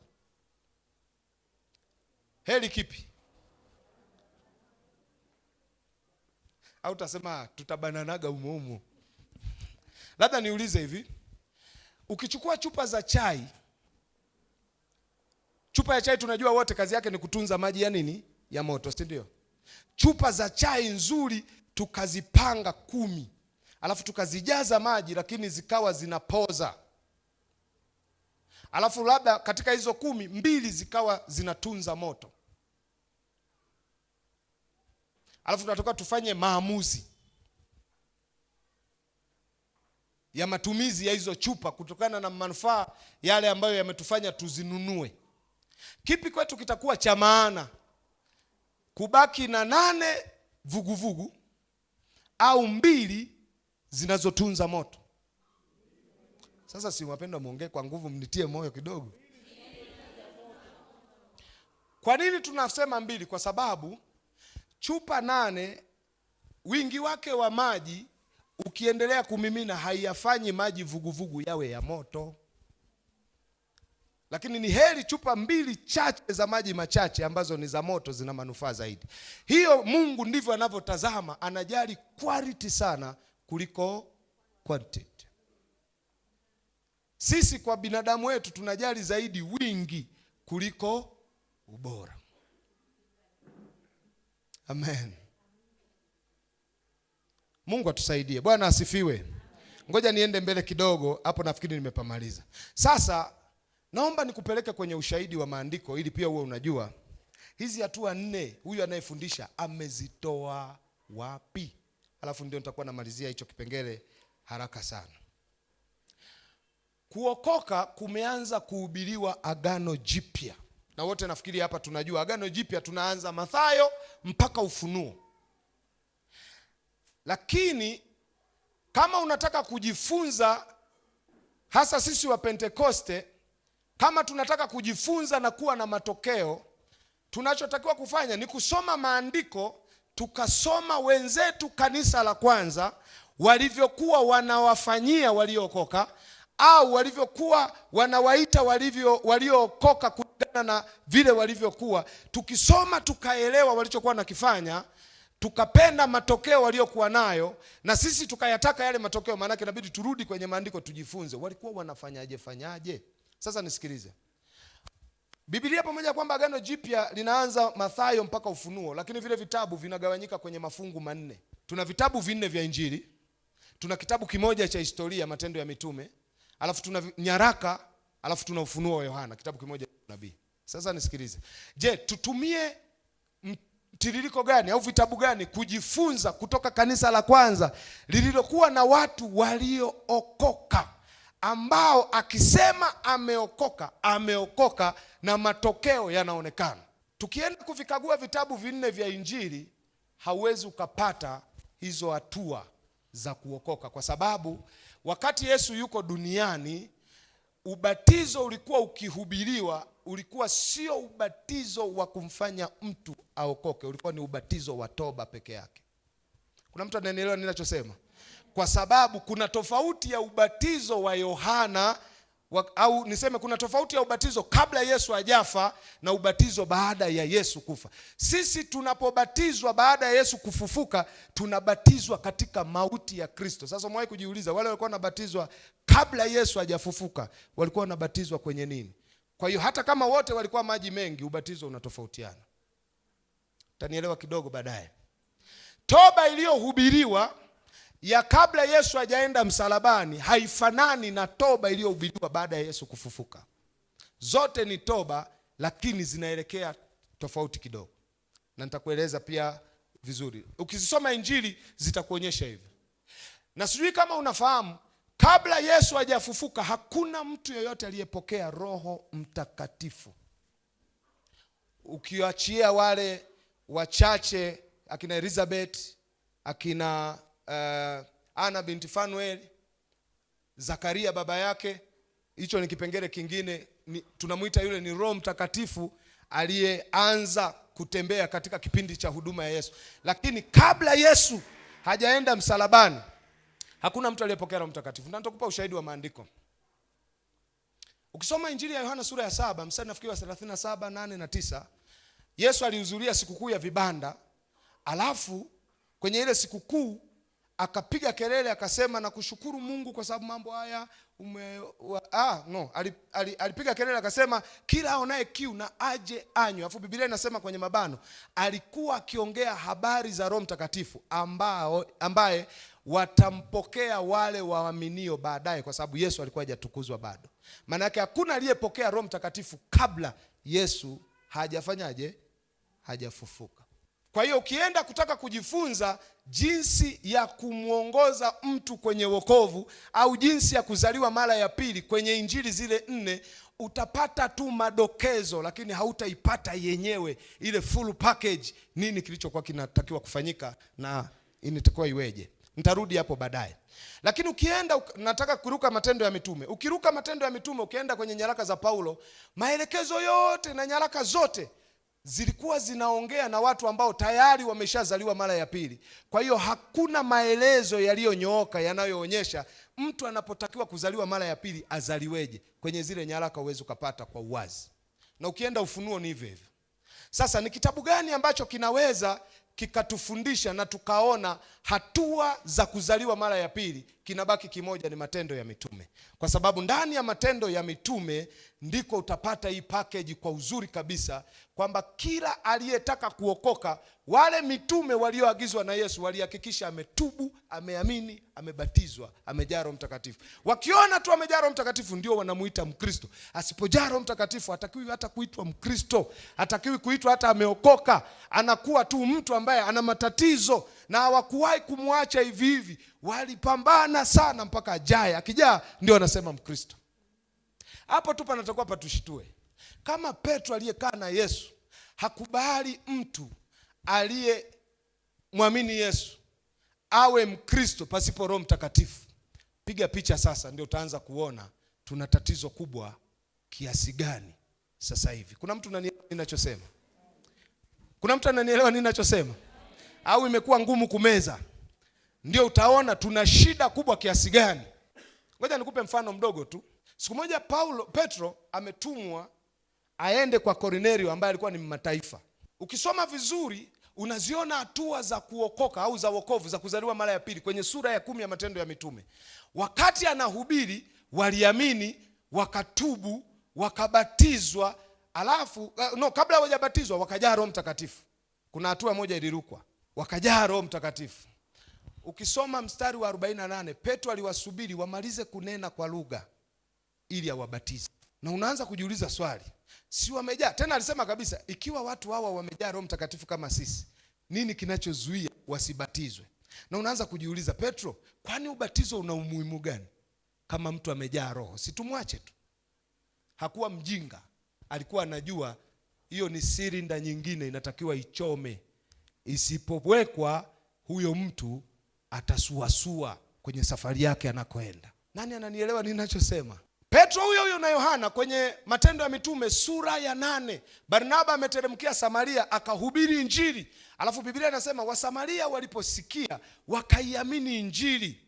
Heri kipi? Au tasema tutabananaga umo. Labda niulize hivi. Ukichukua chupa za chai, chupa ya chai tunajua wote kazi yake ni kutunza maji ya nini? Ya moto, si ndio? Chupa za chai nzuri tukazipanga 10, alafu tukazijaza maji lakini zikawa zinapoza. Alafu labda katika hizo 10, 2 zikawa zinatunza moto. Alafu tunatoka tufanye maamuzi ya matumizi ya hizo chupa kutokana na manufaa yale ambayo yametufanya tuzinunue. Kipi kwetu kitakuwa cha maana? Kubaki na 8 vuguvugu au 2 zinazotunza moto? Sasa si wapenda muongee kwa nguvu, mnitie moyo kidogo. Kwa nini tunasema 2? Kwa sababu chupa 8 wingi wake wa maji ukiendelea kumimina haiyafanyi maji vuguvugu yawe ya moto. Lakini ni heri chupa 2 chache za maji machache ambazo ni za moto, zina manufaa zaidi. Hiyo Mungu ndivyo anavyotazama, anajali quality sana kuliko quantity. Sisi kwa binadamu wetu tunajali zaidi wingi kuliko ubora. Amen. Mungu atusaidie. Bwana asifiwe. Ngoja niende mbele kidogo, hapo nafikiri nimepamaliza. Sasa naomba nikupeleke kwenye ushahidi wa maandiko ili pia uwe unajua hizi hatua 4 huyu anayefundisha amezitoa wapi. Alafu ndio nitakuwa namalizia hicho kipengele haraka sana. Kuokoka kumeanza kuhubiriwa Agano Jipya. Na wote nafikiri hapa tunajua Agano Jipya tunaanza Mathayo mpaka Ufunuo. Lakini kama unataka kujifunza, hasa sisi wa Pentekoste, kama tunataka kujifunza na kuwa na matokeo, tunachotakiwa kufanya ni kusoma maandiko, tukasoma wenzetu kanisa la kwanza walivyokuwa wanawafanyia waliookoka, au walivyokuwa wanawaita waliookoka kulingana na vile walivyokuwa. Tukisoma tukaelewa walichokuwa nakifanya, tukapenda matokeo waliokuwa nayo, na sisi tukayataka yale matokeo, maana yake inabidi turudi kwenye maandiko tujifunze walikuwa wanafanyaje. Sasa nisikilize. Biblia pamoja kwamba Agano Jipya linaanza Mathayo mpaka Ufunuo, lakini vile vitabu vinagawanyika kwenye mafungu 4. Tuna vitabu 4 vya Injili, tuna kitabu kimoja cha historia, Matendo ya Mitume, alafu tuna nyaraka, alafu tuna Ufunuo wa Yohana, kitabu kimoja cha nabii. Sasa nisikilize. Je, tutumie mtiririko gani au vitabu gani kujifunza kutoka kanisa la kwanza lililokuwa na watu waliookoka ambao akisema ameokoka na matokeo yanaonekana. Tukienda kuvikagua vitabu 4 vya Injili, hauwezi ukapata hizo hatua za kuokoka, kwa sababu wakati Yesu yuko duniani, ubatizo ulikuwa ukihubiriwa, ulikuwa sio ubatizo wa kumfanya mtu aokoke, ulikuwa ni ubatizo wa toba peke yake. Kuna mtu ananielewa ninachosema? Kwa sababu kuna tofauti ya ubatizo wa Yohana au niseme kuna tofauti ya ubatizo kabla Yesu hajafa na ubatizo baada ya Yesu kufa. Sisi tunapobatizwa baada ya Yesu kufufuka, tunabatizwa katika mauti ya Kristo. Sasa mwahi kujiuliza, wale walikuwa wanabatizwa kabla Yesu hajafufuka walikuwa wanabatizwa kwenye nini? Kwa hiyo hata kama wote walikuwa maji mengi, ubatizo unatofautiana. Utanielewa kidogo baadaye. Toba iliyohubiriwa ya kabla Yesu hajaenda msalabani haifanani na toba iliyohubiriwa baada ya Yesu kufufuka. Zote ni toba, lakini zinaelekea tofauti kidogo, na nitakueleza pia vizuri. Ukizisoma Injili zitakuonyesha hivyo. Na sijui kama unafahamu, kabla Yesu hajafufuka hakuna mtu yeyote aliyepokea Roho Mtakatifu, ukiachia wale wachache akina Elizabeth, akina Ana binti Fanuel, Zakaria baba yake. Hicho ni kipengele kingine, tunamuita yule ni Roho Mtakatifu aliyeanza kutembea katika kipindi cha huduma ya Yesu. Lakini kabla Yesu hajaenda msalabani hakuna mtu aliyepokea Roho Mtakatifu. Na nitakupa ushahidi wa maandiko. Ukisoma Injili ya Yohana sura ya 7 mstari nafikiri wa 37, 8 na 9, Yesu alihudhuria sikukuu ya vibanda. Alafu kwenye ile sikukuu akapiga kelele akasema, na kushukuru Mungu kwa sababu mambo haya alipiga kelele akasema, kila aonaye kiu na aje anywe. Alafu Biblia inasema kwenye mabano, alikuwa akiongea habari za Roho Mtakatifu ambaye watampokea wale waaminio baadaye, kwa sababu Yesu alikuwa hajatukuzwa bado. Maana yake hakuna aliyepokea Roho Mtakatifu kabla Yesu hajafanyaje? Hajafufuka. Kwa hiyo ukienda kutaka kujifunza jinsi ya kumuongoza mtu kwenye wokovu au jinsi ya kuzaliwa mara ya pili kwenye Injili zile 4, utapata tu madokezo, lakini hautaipata yenyewe ile full package, nini kilichokuwa kinatakiwa kufanyika na inatakiwa iweje. Nitarudi hapo baadaye. Lakini ukienda, nataka kuruka Matendo ya Mitume. Ukiruka Matendo ya Mitume ukienda kwenye nyaraka za Paulo, maelekezo yote na nyaraka zote zilikuwa zinaongea na watu ambao tayari wameshazaliwa mara ya pili. Kwa hiyo hakuna maelezo yaliyonyooka yanayoonyesha mtu anapotakiwa kuzaliwa mara ya pili azaliweje. Kwenye zile nyaraka uweze kupata kwa uwazi. Na ukienda Ufunuo ni hivyo hivyo. Sasa ni kitabu gani ambacho kinaweza kikatufundisha na tukaona hatua za kuzaliwa mara ya pili? Kinabaki kimoja, ni Matendo ya Mitume. Kwa sababu ndani ya Matendo ya Mitume ndiko utapata hii package kwa uzuri kabisa, kwamba kila aliyetaka kuokoka, wale mitume walioagizwa na Yesu walihakikisha ametubu, ameamini, amebatizwa, amejaa Roho Mtakatifu. Wakiona tu amejaa Roho Mtakatifu ndio wanamuita Mkristo. Asipojaa Roho Mtakatifu hatakiwi hata kuitwa Mkristo, hatakiwi kuitwa hata ameokoka. Anakuwa tu mtu ambaye ana matatizo, na hawakuwahi kumwacha hivi hivi. Walipambana sana mpaka ajaye. Akijaa ndio anasema Mkristo. Hapo tu panatakuwa patushtue. Kama Petro aliyekaa na Yesu hakubali mtu aliyemwamini Yesu awe Mkristo pasipo Roho Mtakatifu, piga picha sasa, ndio utaanza kuona tuna tatizo kubwa kiasi gani sasa hivi. Kuna mtu ananielewa ninachosema? Kuna mtu ananielewa ninachosema? Au imekuwa ngumu kumeza? Ndio utaona tuna shida kubwa kiasi gani. Ngoja nikupe mfano mdogo tu. Siku moja Petro ametumwa aende kwa Kornelio ambaye alikuwa ni mataifa. Ukisoma vizuri unaziona hatua za kuokoka au za wokovu, za kuzaliwa mara ya pili kwenye sura ya 10 ya Matendo ya Mitume. Wakati anahubiri, waliamini, wakatubu, wakabatizwa, kabla hawajabatizwa wakajaa Roho Mtakatifu. Kuna hatua moja ilirukwa, wakajaa Roho Mtakatifu. Ukisoma mstari wa 48, Petro aliwasubiri wamalize kunena kwa lugha ili awabatize. Na unaanza kujiuliza swali, si wamejaa? Tena alisema kabisa, ikiwa watu hawa wamejaa Roho Mtakatifu kama sisi, nini kinachozuia wasibatizwe? Na unaanza kujiuliza, Petro, kwani ubatizo una umuhimu gani kama mtu amejaa Roho, situmwache tu. Hakuwa mjinga, alikuwa anajua hiyo ni silinda nyingine inatakiwa ichome. Isipowekwa huyo mtu atasuasua kwenye safari yake anakoenda. Nani ananielewa ninachosema? Petro huyo na Yohana kwenye Matendo ya Mitume sura ya 8, Barnaba ameteremkia Samaria akahubiri Injili. Alafu Biblia inasema Wasamaria waliposikia wakaiamini Injili,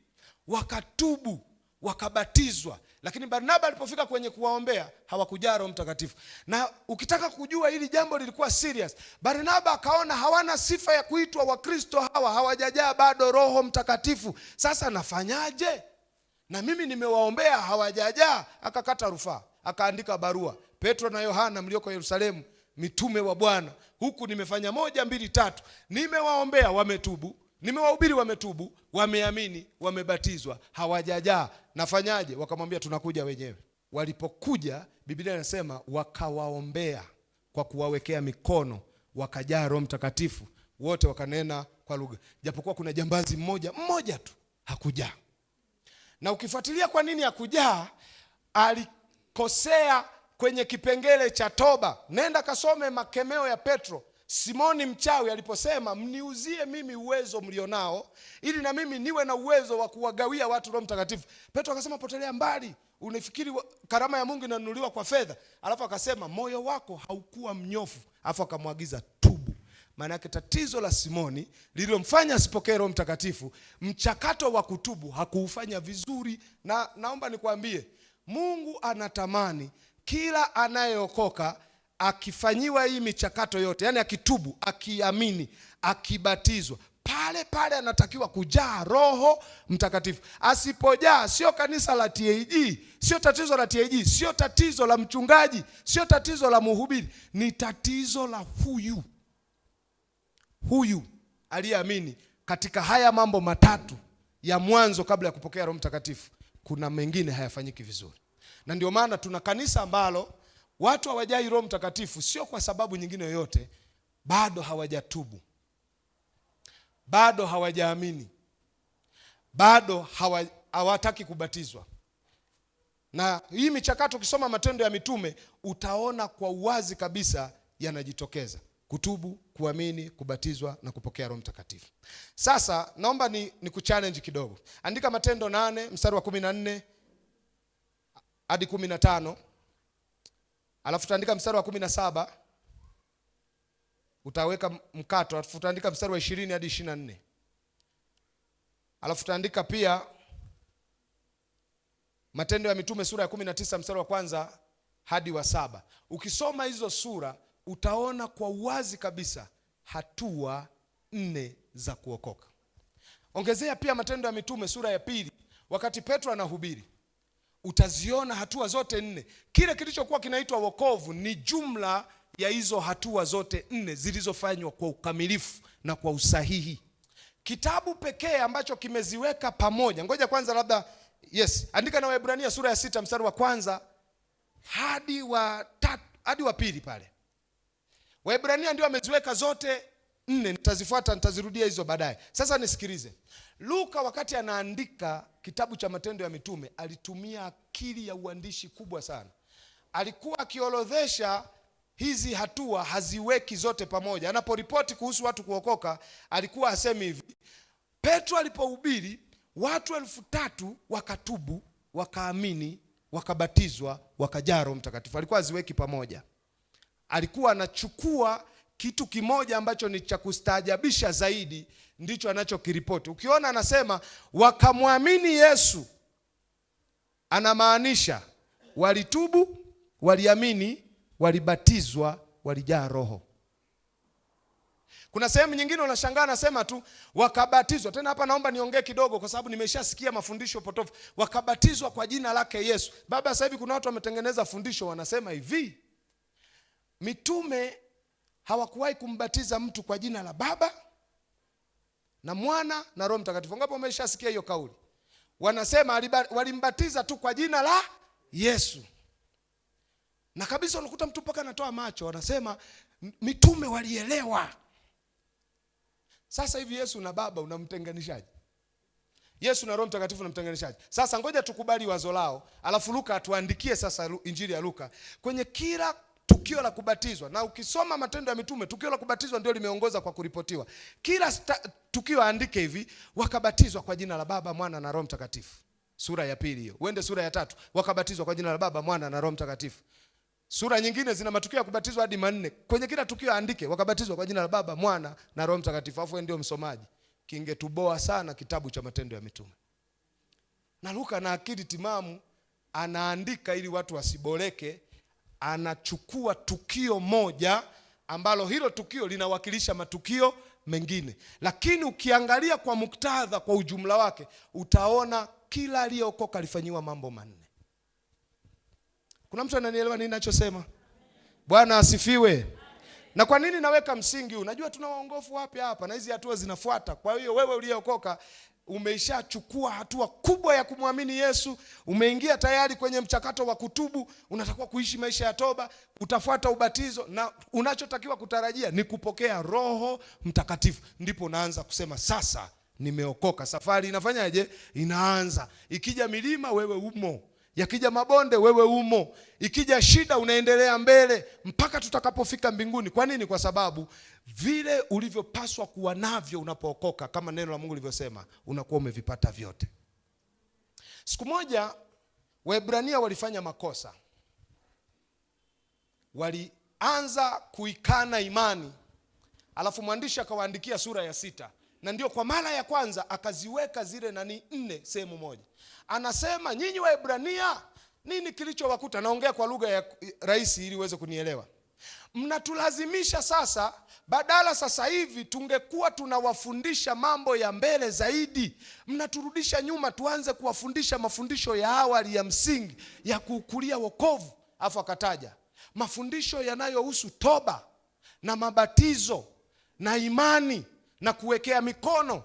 wakatubu, wakabatizwa. Lakini Barnaba alipofika kwenye kuwaombea hawakujaa Roho Mtakatifu. Na ukitaka kujua hili jambo lilikuwa serious, Barnaba akaona hawana sifa ya kuitwa Wakristo, hawajajaa bado Roho Mtakatifu. Sasa nafanyaje? Na mimi nimewaombea hawajajaa. Akakata rufaa, akaandika barua, Petro na Yohana mlioko Yerusalemu, mitume wa Bwana, huku nimefanya 1, 2, 3. Nimewaombea wametubu, nimewahubiri wametubu, wameamini, wamebatizwa, hawajajaa. Nafanyaje? Wakamwambia tunakuja wenyewe. Walipokuja, Biblia inasema wakawaombea kwa kuwawekea mikono, wakajaa Roho Mtakatifu, wote wakanena kwa lugha. Japokuwa kuna jambazi mmoja tu hakujaa. Na ukifuatilia kwa nini hakujaa, alikosea kwenye kipengele cha toba. Nenda kasome makemeo ya Petro. Simoni mchawi aliposema mniuzie mimi uwezo mlionao ili na mimi niwe na uwezo wa kuwagawia watu Roho Mtakatifu. Petro akasema potelea mbali, unafikiri karama ya Mungu inanunuliwa kwa fedha? Alafu akasema moyo wako haukuwa mnyofu. Alafu akamwagiza tubu. Maana yake tatizo la Simoni lililomfanya asipokee Roho Mtakatifu, mchakato wa kutubu hakuufanya vizuri. Na naomba nikwambie, Mungu anatamani kila anayeokoka akifanyiwa hii michakato yote, yani akitubu, akiamini, akibatizwa, pale pale anatakiwa kujaa Roho Mtakatifu. Asipojaa, sio kanisa la TAG, sio tatizo la TAG, sio tatizo la mchungaji, sio tatizo la mhubiri, ni tatizo la huyu aliyeamini katika haya mambo matatu ya mwanzo kabla ya kupokea Roho Mtakatifu. Kuna mengine hayafanyiki vizuri. Na ndio maana tuna kanisa ambalo watu hawajai Roho Mtakatifu, sio kwa sababu nyingine yoyote, bado hawajatubu, bado hawajaamini, bado hawataki kubatizwa. Na hii michakato ukisoma Matendo ya Mitume utaona kwa uwazi kabisa yanajitokeza: kutubu, kuamini, kubatizwa na kupokea Roho Mtakatifu. Sasa naomba ni kuchallenge kidogo. Andika Matendo 8 mstari wa 14 hadi 15. Alafu utaandika mstari wa 17. Utaweka mkato. Alafu utaandika mstari wa 20 hadi 24. Alafu utaandika pia Matendo ya Mitume sura ya 19 mstari wa 1 hadi wa 7. Ukisoma hizo sura utaona kwa uwazi kabisa hatua 4 za kuokoka. Ongezea pia Matendo ya Mitume sura ya 2, wakati Petro anahubiri, utaziona hatua zote 4. Kile kilichokuwa kinaitwa wokovu ni jumla ya hizo hatua zote 4 zilizofanywa kwa ukamilifu na kwa usahihi. Kitabu pekee ambacho kimeziweka pamoja, ngoja kwanza labda andika na Waebrania sura ya 6 mstari wa 1 hadi wa 3 hadi wa 2 pale. Waebrania ndio ameziweka zote 4, nitazifuata, nitazirudia hizo baadaye. Sasa nisikilize. Luka wakati anaandika kitabu cha Matendo ya Mitume alitumia akili ya uandishi kubwa sana. Alikuwa akiorodhesha hizi hatua, haziweki zote pamoja. Anaporipoti kuhusu watu kuokoka, alikuwa asemi hivi: Petro alipohubiri watu 3,000 wakatubu, wakaamini, wakabatizwa, wakajaa Roho Mtakatifu. Alikuwa haziweki pamoja. Alikuwa anachukua kitu kimoja ambacho ni cha kustaajabisha zaidi, ndicho anachokiripoti. Ukiona anasema wakamwamini Yesu, anamaanisha walitubu, waliamini, walibatizwa, walijaa Roho. Kuna sehemu nyingine unashangaa anasema tu wakabatizwa. Tena hapa naomba niongee kidogo kwa sababu nimeshasikia mafundisho potofu. Wakabatizwa kwa jina lake Yesu. Baba, sasa hivi kuna watu wametengeneza fundisho wanasema hivi: mitume hawakuwahi kumbatiza mtu kwa jina la Baba na Mwana na Roho Mtakatifu. Ngapo umeshasikia hiyo kauli? Wanasema walimbatiza tu kwa jina la Yesu. Na kabisa unakuta mtu mpaka anatoa macho, wanasema mitume walielewa. Sasa hivi Yesu na Baba unamtenganishaje? Yesu na Roho Mtakatifu na mtenganishaji. Sasa ngoja tukubali wazo lao, alafu Luka atuandikie sasa Injili ya Luka kwenye kila tukio la kubatizwa. Na ukisoma Matendo ya Mitume, tukio la kubatizwa ndio limeongoza kwa kuripotiwa. Kila tukio aandike hivi: wakabatizwa kwa jina la Baba, Mwana na Roho Mtakatifu. Sura ya 2 hiyo. Uende sura ya 3, wakabatizwa kwa jina la Baba, Mwana na Roho Mtakatifu. Sura nyingine zina matukio ya kubatizwa hadi 4. Kwenye kila tukio aandike wakabatizwa kwa jina la Baba, Mwana na Roho Mtakatifu. Alafu ndio msomaji. Kingetuboa sana kitabu cha Matendo ya Mitume. Na Luka na akili timamu anaandika ili watu wasiboleke. Anachukua tukio moja ambalo hilo tukio linawakilisha matukio mengine, lakini ukiangalia kwa muktadha, kwa ujumla wake, utaona kila aliyeokoka alifanyiwa mambo 4. Kuna mtu ananielewa nini ninachosema? Bwana asifiwe. Na kwa nini naweka msingi huu? Unajua tuna waongofu wapi hapa na hizi hatua zinafuata. Kwa hiyo wewe uliyeokoka umeshachukua hatua kubwa ya kumwamini Yesu, umeingia tayari kwenye mchakato wa kutubu, unatakiwa kuishi maisha ya toba, utafuata ubatizo, na unachotakiwa kutarajia ni kupokea Roho Mtakatifu. Ndipo unaanza kusema sasa nimeokoka. Safari inafanyaje? Inaanza. Ikija milima wewe umo, yakija mabonde wewe umo, ikija shida unaendelea mbele mpaka tutakapofika mbinguni. Kwa nini? Kwa sababu vile ulivyopaswa kuwa navyo unapookoka, kama neno la Mungu lilivyosema, unakuwa umevipata vyote. Siku moja Waebrania walifanya makosa. Walianza kuikana imani. Alafu mwandishi akawaandikia sura ya 6. Na ndio kwa mara ya kwanza akaziweka zile 4 sehemu moja. Anasema, nyinyi Waebrania, nini kilichowakuta? Naongea kwa lugha ya rahisi ili uweze kunielewa. Mnatulazimisha sasa, badala sasa hivi tungekuwa tunawafundisha mambo ya mbele zaidi, mnaturudisha nyuma tuanze kuwafundisha mafundisho ya awali ya msingi ya kukulia wokovu. Afu akataja mafundisho yanayohusu toba na mabatizo na imani na kuwekea mikono.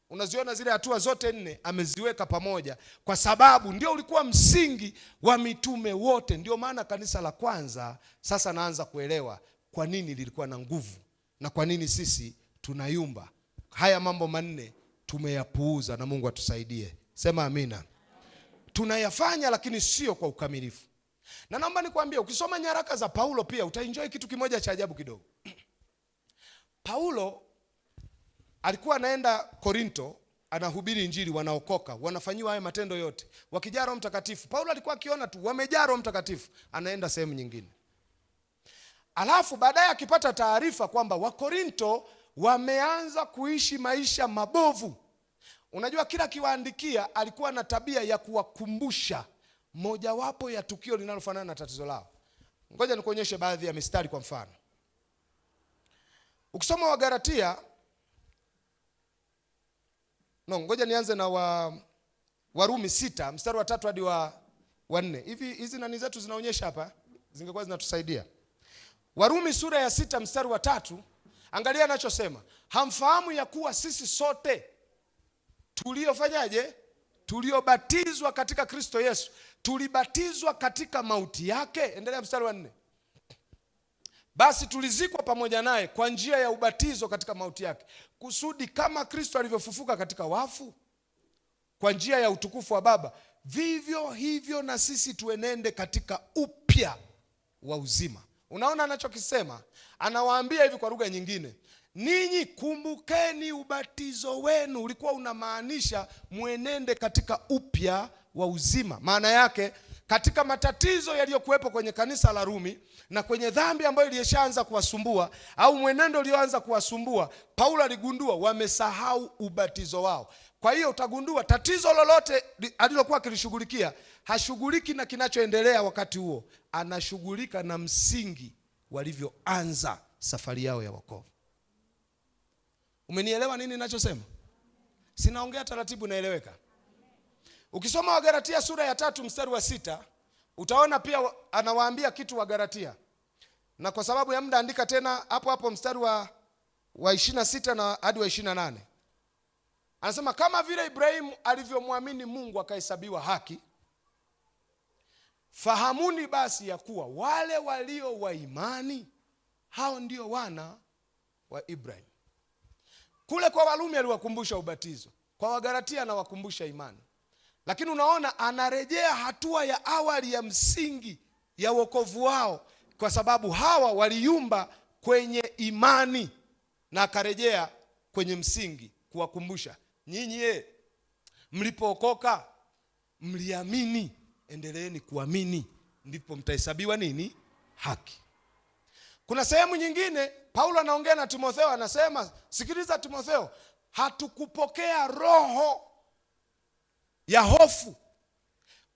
Unaziona zile hatua zote 4 ameziweka pamoja, kwa sababu ndio ulikuwa msingi wa mitume wote. Ndio maana kanisa la kwanza sasa naanza kuelewa kwa nini lilikuwa na nguvu na kwa nini sisi tunayumba. Haya mambo 4 tumeyapuuza, na Mungu atusaidie. Sema amina. Tunayafanya lakini sio kwa ukamilifu. Na naomba nikwambie, ukisoma nyaraka za Paulo pia utaenjoy kitu kimoja cha ajabu kidogo. Paulo alikuwa anaenda Korinto, anahubiri Injili, wanaokoka, wanafanyiwa haya matendo yote, wakijaa Roho Mtakatifu. Paulo alikuwa akiona tu wamejaa Roho Mtakatifu, anaenda sehemu nyingine. Alafu baadaye akipata taarifa kwamba Wakorinto wameanza kuishi maisha mabovu. Unajua kila kiwaandikia alikuwa na tabia ya kuwakumbusha mojawapo ya tukio linalofanana na tatizo lao. Ngoja nikuonyeshe baadhi ya mistari kwa mfano. Ukisoma Wagalatia, ngoja nianze na Warumi 6 mstari wa 3 hadi wa 4. Hizi nani zetu zinaonyesha hapa, zingekuwa zinatusaidia. Warumi sura ya 6 mstari wa 3, angalia anachosema. Hamfahamu ya kuwa sisi sote tuliofanyaje? Tuliobatizwa katika Kristo Yesu, tulibatizwa katika mauti yake. Endelea mstari wa 4. Basi tulizikwa pamoja naye kwa njia ya ubatizo katika mauti yake, kusudi kama Kristo alivyofufuka katika wafu kwa njia ya utukufu wa Baba, vivyo hivyo na sisi tuenende katika upya wa uzima. Unaona anachokisema? Anawaambia hivi kwa lugha nyingine, ninyi kumbukeni ubatizo wenu ulikuwa unamaanisha muenende katika upya wa uzima. Maana yake katika matatizo yaliyokuwepo kwenye kanisa la Rumi na kwenye dhambi ambayo ilishaanza kuwasumbua au mwenendo ulioanza kuwasumbua, Paulo aligundua wamesahau ubatizo wao. Kwa hiyo utagundua tatizo lolote alilokuwa akilishughulikia, hashughuliki na kinachoendelea wakati huo, anashughulika na msingi walivyoanza safari yao ya wokovu. Umenielewa nini ninachosema? Sinaongea taratibu, naeleweka? Ukisoma Wagalatia sura ya 3 mstari wa 6, utaona pia anawaambia kitu Wagalatia. Na kwa sababu ya muda andika tena hapo hapo mstari wa 26 na hadi wa 28. Anasema kama vile Ibrahimu alivyomwamini Mungu akahesabiwa haki, fahamuni basi ya kuwa wale walio wa imani hao ndio wana wa Ibrahimu. Kule kwa Warumi aliwakumbusha ubatizo. Kwa Wagalatia anawakumbusha imani. Lakini unaona anarejea hatua ya awali ya msingi ya wokovu wao, kwa sababu hawa waliyumba kwenye imani, na akarejea kwenye msingi kuwakumbusha, nyinyi mlipookoka mliamini, endeleeni kuamini, ndipo mtahesabiwa nini? Haki. Kuna sehemu nyingine Paulo anaongea na Timotheo, anasema, sikiliza Timotheo, hatukupokea roho ya hofu.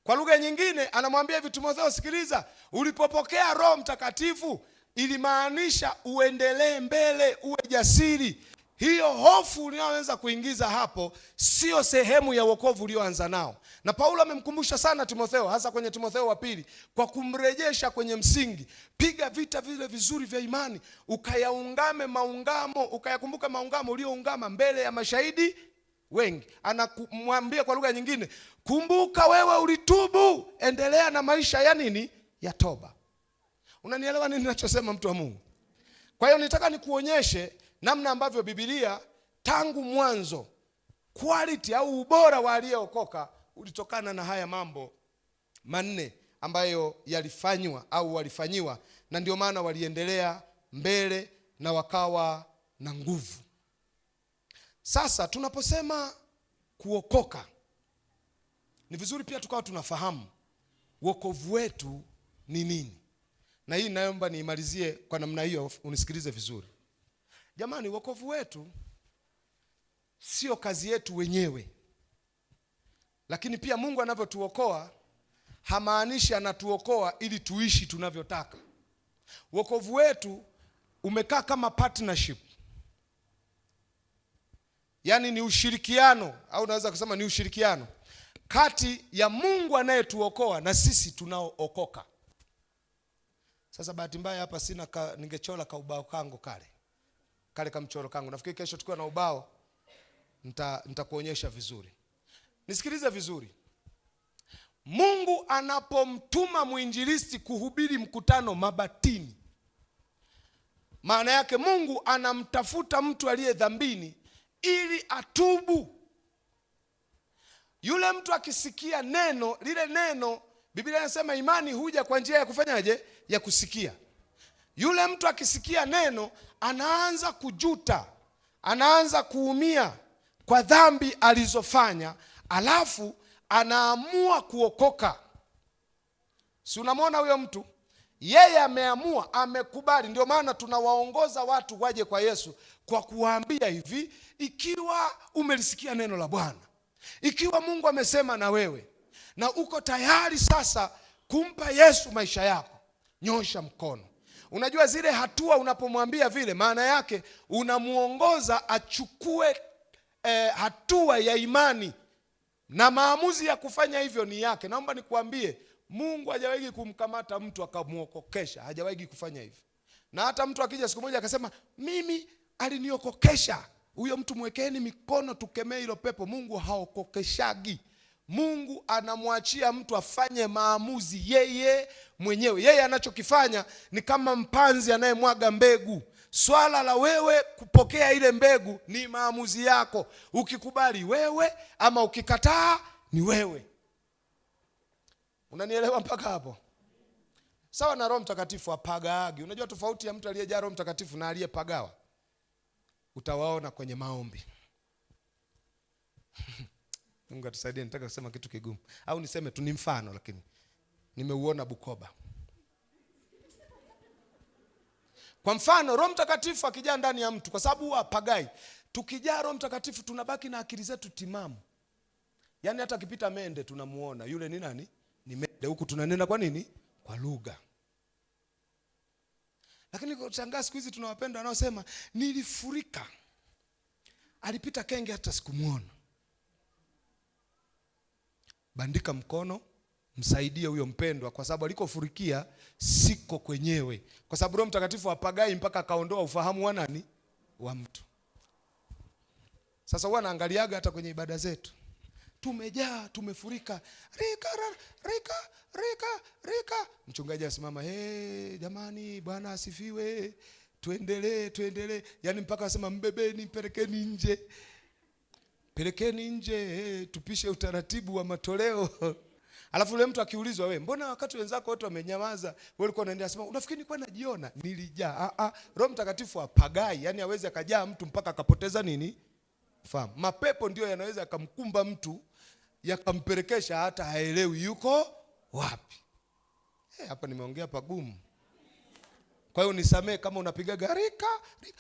Kwa lugha nyingine anamwambia hivi Timotheo, sikiliza, ulipopokea Roho Mtakatifu ilimaanisha uendelee mbele, uwe jasiri. Hiyo hofu unayoweza kuingiza hapo sio sehemu ya wokovu ulioanza nao. Na Paulo amemkumbusha sana Timotheo, hasa kwenye Timotheo wa pili, kwa kumrejesha kwenye msingi. Piga vita vile vizuri vya imani, ukayaungame maungamo, ukayakumbuka maungamo ulioungama mbele ya mashahidi wengi. Anamwambia kwa lugha nyingine, kumbuka wewe ulitubu, endelea na maisha ya nini? Ya toba. Unanielewa nini ninachosema, mtu wa Mungu? Kwa hiyo nitaka nikuonyeshe namna ambavyo Biblia tangu mwanzo, quality au ubora wa aliyeokoka ulitokana na haya mambo manne ambayo yalifanywa au walifanyiwa, na ndio maana waliendelea mbele na wakawa na nguvu. Sasa tunaposema kuokoka, ni vizuri pia tukawa tunafahamu wokovu wetu ni nini. Na hii naomba niimalizie kwa namna hiyo, unisikilize vizuri. Jamani, wokovu wetu sio kazi yetu wenyewe. Lakini pia Mungu anavyotuokoa hamaanishi anatuokoa ili tuishi tunavyotaka. Wokovu wetu umekaa kama partnership. Yaani ni ushirikiano, au naweza kusema ni ushirikiano kati ya Mungu anayetuokoa na sisi tunaookoka. Sasa bahati mbaya hapa sina ningechora kaubao kangu kale kamchoro kangu. Nafikiri kesho tukiwa na ubao nitakuonyesha vizuri. Nisikilize vizuri. Mungu anapomtuma mwinjilisti kuhubiri mkutano Mabatini, maana yake Mungu anamtafuta mtu aliye dhambini ili atubu. Yule mtu akisikia neno, lile neno, Biblia inasema imani huja kwa njia ya kufanyaje? Ya kusikia. Yule mtu akisikia neno anaanza kujuta, anaanza kuumia kwa dhambi alizofanya, alafu anaamua kuokoka. Si unamwona huyo mtu? Yeye ameamua, amekubali. Ndio maana tunawaongoza watu waje kwa Yesu kwa kuwaambia hivi, ikiwa umelisikia neno la Bwana, ikiwa Mungu amesema na wewe na uko tayari sasa kumpa Yesu maisha yako, nyosha mkono. Unajua zile hatua unapomwambia vile, maana yake unamuongoza achukue hatua ya imani, na maamuzi ya kufanya hivyo ni yake. Naomba nikuambie, Mungu hajawahi kumkamata mtu akamuokokesha, hajawahi kufanya hivyo. Na hata mtu akija siku moja akasema mimi aliniokokesha, huyo mtu mwekeni mikono tukemee hilo pepo. Mungu haokokeshagi. Mungu anamwachia mtu afanye maamuzi yeye mwenyewe. Yeye anachokifanya ni kama mpanzi anayemwaga mbegu. Swala la wewe kupokea ile mbegu ni maamuzi yako. Ukikubali wewe, ama ukikataa ni wewe. Unanielewa mpaka hapo? Sawa na Roho Mtakatifu apagaagi. Unajua tofauti ya mtu aliyejaa Roho Mtakatifu na aliyepagawa? Utawaona kwenye maombi. Mungu atusaidie, nataka kusema kitu kigumu. Au niseme tu ni mfano, lakini nimeuona Bukoba. Kwa mfano, Roho Mtakatifu akijaa ndani ya mtu, kwa sababu huwa apagai. Tukijaa Roho Mtakatifu tunabaki na akili zetu timamu. Yaani hata akipita mende tunamuona yule ni nani? Ni mende. Huku tunanena kwa nini? Kwa lugha. Lakini kwa kushangaa siku hizi tunawapenda wanaosema nilifurika, alipita kenge hata sikumuona. Bandika mkono, msaidie huyo mpendwa, kwa sababu alikofurikia siko kwenyewe. Kwa sababu Roho Mtakatifu apagai mpaka akaondoa ufahamu wa nani? Wa mtu. Sasa huwa naangaliaga hata kwenye ibada zetu, tumejaa, tumefurika, rika. Mchungaji asimama, jamani, Bwana asifiwe, tuendelee. Yaani mpaka asema mbebeni, mpelekeni nje. pelekeni nje, tupishe utaratibu wa matoleo. Alafu yule mtu akiulizwa, wewe mbona wakati wenzako wote wamenyamaza, wewe ulikuwa unaendelea? Sema, unafikiri nilikuwa najiona? Nilijaa. Roho Mtakatifu apagai, yani hawezi akajaa mtu mpaka akapoteza nini? Fahamu. Mapepo ndio yanaweza akamkumba mtu yakampelekesha hata haelewi yuko wapi. Hapa nimeongea pagumu. Kwa hiyo nisamee kama unapiga garika.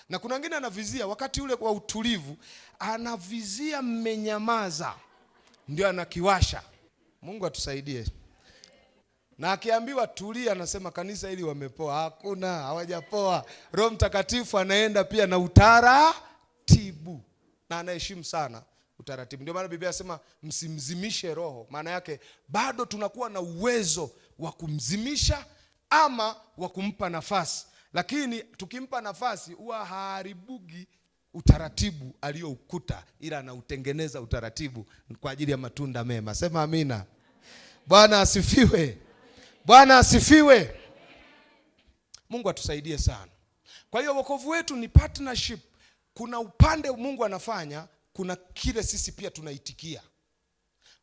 Na kuna wengine anavizia wakati ule kwa utulivu, anavizia mmenyamaza, ndio anakiwasha. Mungu atusaidie. Na akiambiwa tulia, anasema kanisa hili wamepoa. Hakuna, hawajapoa. Roho Mtakatifu anaenda pia na utaratibu, na anaheshimu sana utaratibu. Ndio maana Biblia inasema msimzimishe roho. Maana yake bado tunakuwa na uwezo wa kumzimisha ama wa kumpa nafasi. Lakini tukimpa nafasi huwa haribugi utaratibu aliyoukuta, ila anautengeneza utaratibu kwa ajili ya matunda mema. Sema amina. Bwana asifiwe. Bwana asifiwe. Mungu atusaidie sana. Kwa hiyo wokovu wetu ni partnership. Kuna upande Mungu anafanya, kuna kile sisi pia tunaitikia.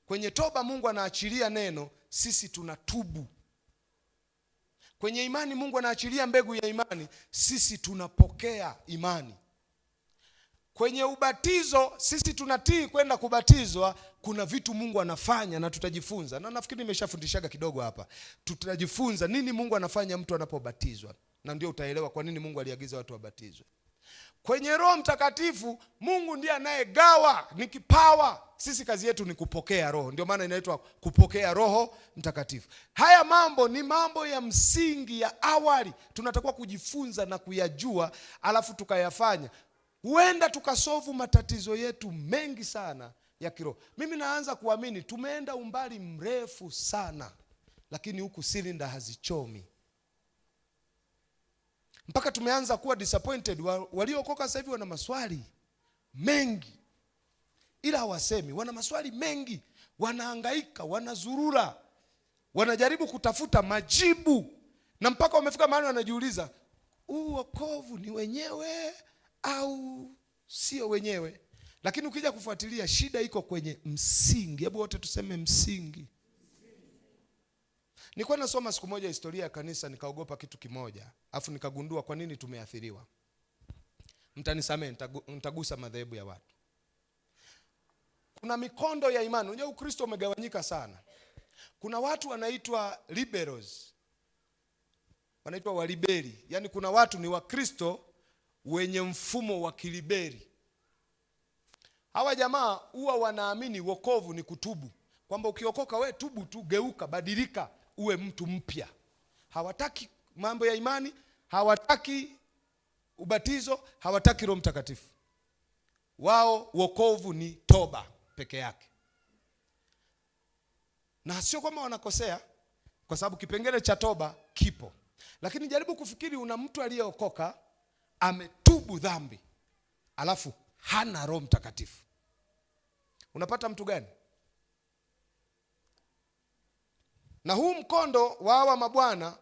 Kwenye toba Mungu anaachilia neno, sisi tunatubu. Kwenye imani Mungu anaachilia mbegu ya imani, sisi tunapokea imani. Kwenye ubatizo sisi tunatii kwenda kubatizwa. Kuna vitu Mungu anafanya na tutajifunza. Na nafikiri nimeshafundishaga kidogo hapa. Tutajifunza nini Mungu anafanya mtu anapobatizwa, na ndio utaelewa kwa nini Mungu aliagiza watu wabatizwe. Kwenye Roho Mtakatifu Mungu ndiye anayegawa, ni kipawa. Sisi kazi yetu ni kupokea roho. Ndio maana inaitwa kupokea Roho Mtakatifu. Haya mambo ni mambo ya msingi ya awali, tunatakiwa kujifunza na kuyajua, alafu tukayafanya. Huenda tukasolve matatizo yetu mengi sana ya kiroho. Mimi naanza kuamini tumeenda umbali mrefu sana, lakini huku silinda hazichomi. Mpaka tumeanza kuwa disappointed. Waliokoka sasa hivi wana maswali mengi, ila hawasemi. Wana maswali mengi, wanahangaika, wanazurura, wanajaribu kutafuta majibu, na mpaka wamefika mahali wanajiuliza, wokovu ni wenyewe au sio wenyewe? Lakini ukija kufuatilia, shida iko kwenye msingi. Hebu wote tuseme msingi. Nilikuwa nasoma siku moja historia ya kanisa, nikaogopa kitu kimoja, afu nikagundua kwa nini tumeathiriwa. Mtanisamee, nitagusa madhehebu ya watu. Kuna mikondo ya imani. Unajua Ukristo umegawanyika sana. Kuna watu wanaitwa liberals, wanaitwa waliberi. Yaani kuna watu ni Wakristo wenye mfumo wa kiliberi. Hawa jamaa huwa wanaamini wokovu ni kutubu, kwamba ukiokoka we tubu tu, geuka, badilika, uwe mtu mpya. Hawataki mambo ya imani, hawataki ubatizo, hawataki Roho Mtakatifu. Wao wokovu ni toba peke yake. Na sio kwamba wanakosea, kwa sababu kipengele cha toba kipo. Lakini jaribu kufikiri, una mtu aliyeokoka, ametubu dhambi, alafu hana Roho Mtakatifu. Unapata mtu gani? Na huu mkondo wa hawa mabwana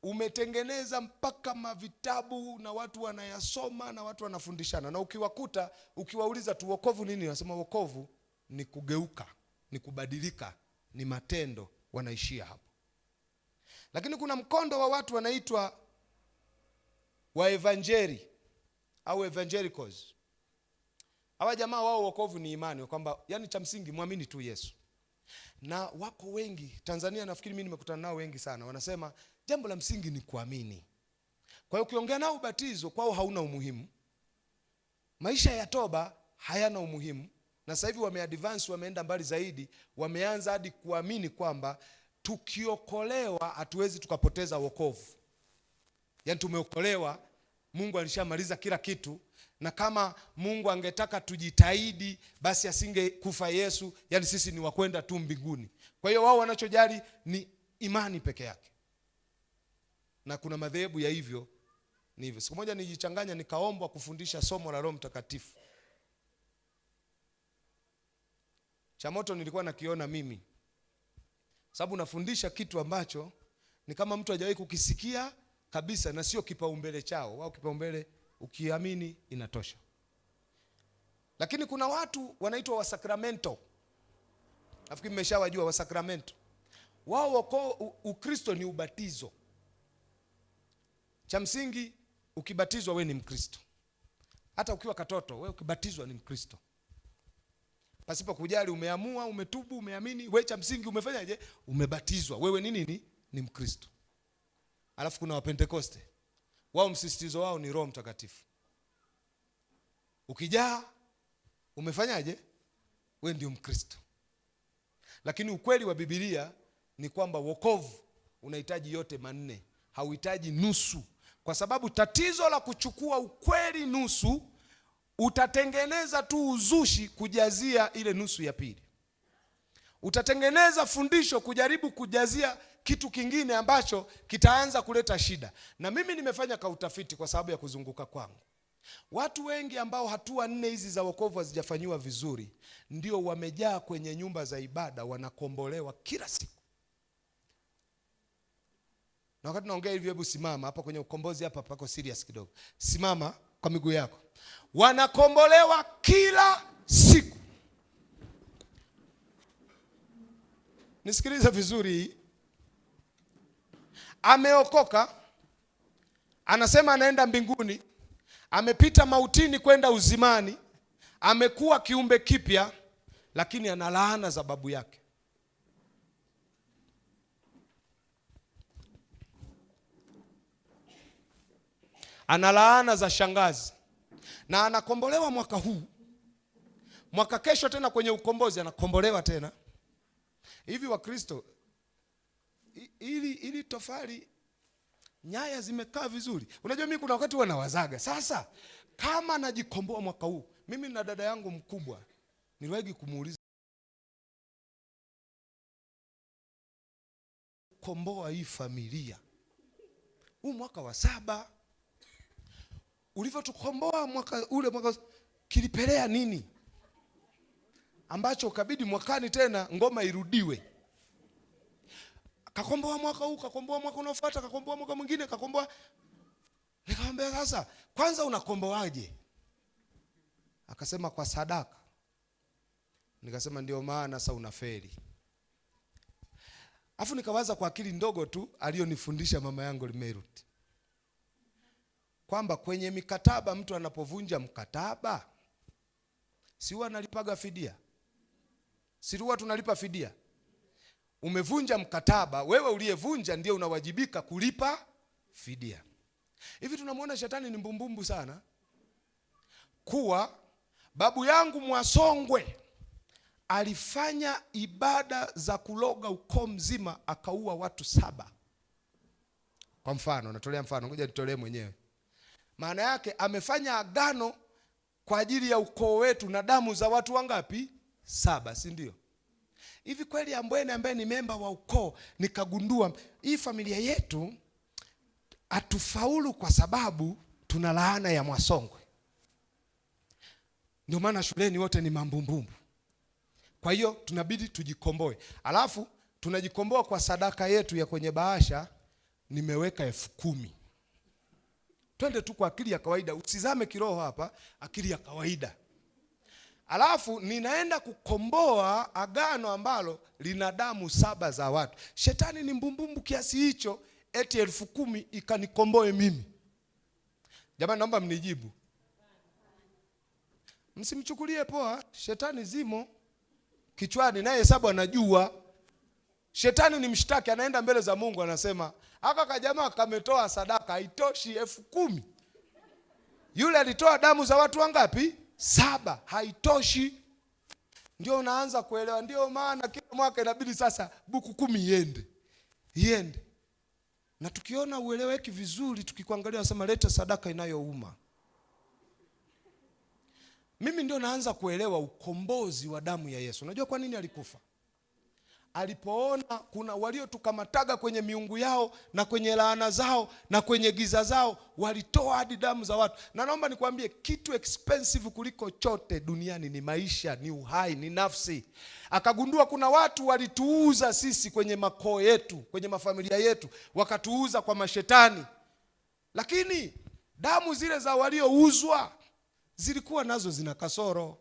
umetengeneza mpaka mavitabu, na watu wanayasoma na watu wanafundishana. Na ukiwakuta, ukiwauliza tu wokovu nini, wanasema wokovu ni kugeuka, ni kubadilika, ni matendo. Wanaishia hapo. Lakini kuna mkondo wa watu wanaitwa wa evangeli au evangelicals. Hawa jamaa wao wokovu ni imani, kwamba yani cha msingi muamini tu Yesu. Na wako wengi Tanzania, nafikiri mimi nimekutana nao wengi sana, wanasema jambo la msingi ni kuamini. Kwa hiyo ukiongea nao ubatizo, kwao hauna umuhimu. Maisha ya toba hayana umuhimu. Na sasa hivi wameadvance, wameenda mbali zaidi, wameanza hadi kuamini kwamba tukiokolewa hatuwezi tukapoteza wokovu. Yaani tumeokolewa, Mungu alishamaliza kila kitu, na kama Mungu angetaka tujitahidi, basi asingekufa Yesu, yaani sisi ni wakwenda tu mbinguni. Kwa hiyo wao wanachojali ni imani peke yake. Na kuna madhehebu ya hivyo ni hivyo. Siku moja nijichanganya, nikaombwa kufundisha somo la Roho Mtakatifu. Chamoto nilikuwa nakiona mimi, sababu nafundisha kitu ambacho ni kama mtu hajawahi kukisikia kabisa, na sio kipaumbele chao. Wao kipaumbele ukiamini inatosha. Lakini kuna watu wanaitwa wa Sacramento. Nafikiri mmeshawajua wa Sacramento. Wao Ukristo ni ubatizo. Cha msingi ukibatizwa we ni Mkristo. Hata ukiwa katoto we ukibatizwa ni Mkristo. Pasipo kujali umeamua, umetubu, umeamini, we cha msingi umefanyaje? Umebatizwa. Wewe ni nini? Ni Mkristo. Alafu kuna wa Pentekoste. Wao msisitizo wao ni Roho Mtakatifu. Ukijaa umefanyaje? We ndio Mkristo. Lakini ukweli wa Biblia ni kwamba wokovu unahitaji yote manne, hauhitaji nusu. Kwa sababu tatizo la kuchukua ukweli nusu, utatengeneza tu uzushi kujazia ile nusu ya pili. Utatengeneza fundisho kujaribu kujazia kitu kingine ambacho kitaanza kuleta shida. Na mimi nimefanya kautafiti kwa sababu ya kuzunguka kwangu. Watu wengi ambao hatua 4 hizi za wokovu hazijafanyiwa vizuri ndio wamejaa kwenye nyumba za ibada, wanakombolewa kila siku. Na wakati naongea hivi, hebu simama hapa kwenye ukombozi, hapa pako serious kidogo. Simama kwa miguu yako. Wanakombolewa kila siku. Nisikilize vizuri. Ameokoka, anasema anaenda mbinguni, amepita mautini kwenda uzimani, amekuwa kiumbe kipya, lakini ana laana za babu yake. Ana laana za shangazi. Na anakombolewa mwaka huu. Mwaka kesho tena kwenye ukombozi anakombolewa tena. Hivi wa Kristo, ili tofali nyaya zimekaa vizuri. Unajua mimi kuna wakati wanawazaga. Sasa kama najikomboa mwaka huu, mimi na dada yangu mkubwa niliwahi kumuuliza, komboa hii familia huu mwaka wa 7, ulivyotukomboa mwaka kilipelea nini ambacho kabidi mwakani tena ngoma irudiwe? Kakomboa mwaka huu, kakomboa mwaka unaofuata, kakomboa mwaka mwingine, kakomboa. Nikamwambia sasa, kwanza unakomboaje? Akasema kwa sadaka. Nikasema ndio maana sasa unafeli. Afu nikawaza kwa akili ndogo tu aliyonifundisha mama yangu Limerut, kwamba kwenye mikataba mtu anapovunja mkataba si huwa analipaga fidia? Si huwa tunalipa fidia? Umevunja mkataba, wewe uliyevunja ndio unawajibika kulipa fidia. Hivi tunamwona shetani ni mbumbumbu sana. Kuwa babu yangu Mwasongwe alifanya ibada za kuloga ukoo mzima, akaua watu 7. Kwa mfano, natolea mfano, ngoja nitolee mwenyewe. Maana yake amefanya agano kwa ajili ya ukoo wetu na damu za watu wangapi? 7, si ndio? Hivi kweli Ambwene ambaye ni memba wa ukoo, nikagundua hii familia yetu hatufaulu kwa sababu tuna laana ya Mwasongwe. Ndio maana shuleni wote ni mambumbumbu. Kwa hiyo tunabidi tujikomboe. Alafu tunajikomboa kwa sadaka yetu ya kwenye bahasha, nimeweka 10,000. Twende tu kwa akili ya kawaida, usizame kiroho hapa, akili ya kawaida. Alafu ninaenda kukomboa agano ambalo lina damu 7 za watu. Shetani ni mbumbumbu kiasi hicho eti 10,000 ikanikomboe mimi. Jamani, naomba mnijibu. Msimchukulie poa, shetani zimo kichwani, naye hesabu anajua. Shetani ni mshtaki, anaenda mbele za Mungu anasema, haka kajamaa kametoa sadaka haitoshi 10,000. Yule alitoa damu za watu wangapi? 7, haitoshi. Ndio unaanza kuelewa. Ndio maana kila mwaka inabidi sasa buku 10 iende. Na tukiona ueleweki vizuri, tukikuangalia nasema leta sadaka inayouma. Mimi ndio naanza kuelewa ukombozi wa damu ya Yesu. Unajua kwa nini alikufa? Alipoona kuna waliotukamataga kwenye miungu yao na kwenye laana zao na kwenye giza zao, walitoa hadi damu za watu. Na naomba nikwambie, kitu expensive kuliko chote duniani ni maisha, ni uhai, ni nafsi. Akagundua kuna watu walituuza sisi kwenye makoo yetu, kwenye mafamilia yetu, wakatuuza kwa mashetani. Lakini damu zile za waliouzwa zilikuwa nazo zina kasoro.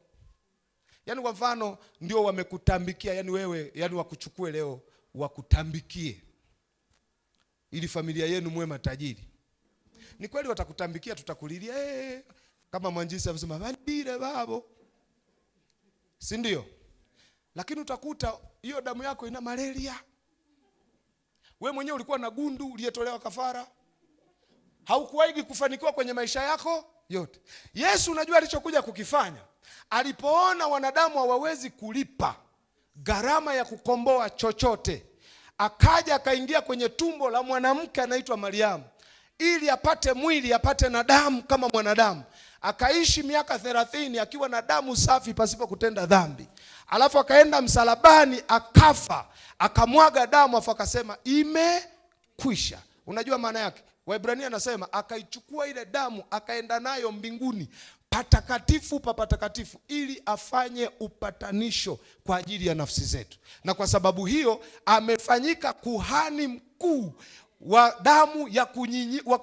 Yaani kwa mfano ndio wamekutambikia, yaani wewe, yaani wakuchukue leo wakutambikie ili familia yenu muwe matajiri. Ni kweli watakutambikia, tutakulilia kama Mwanjisi anasema bandire babo, si ndio? Lakini utakuta hiyo damu yako ina malaria. Wewe mwenyewe ulikuwa na gundu uliyetolewa kafara. Haukuwahi kufanikiwa kwenye maisha yako yote. Yesu unajua alichokuja kukifanya? Alipoona wanadamu hawawezi kulipa gharama ya kukomboa chochote, akaja akaingia kwenye tumbo la mwanamke anaitwa Mariamu ili apate mwili, apate na damu kama mwanadamu. Akaishi miaka 30 akiwa na damu safi pasipo kutenda dhambi. Alafu akaenda msalabani, akafa, akamwaga damu, afu akasema imekwisha. Unajua maana yake? Waebrania anasema akaichukua ile damu akaenda nayo mbinguni patakatifu pa patakatifu ili afanye upatanisho kwa ajili ya nafsi zetu. Na kwa sababu hiyo amefanyika kuhani mkuu wa damu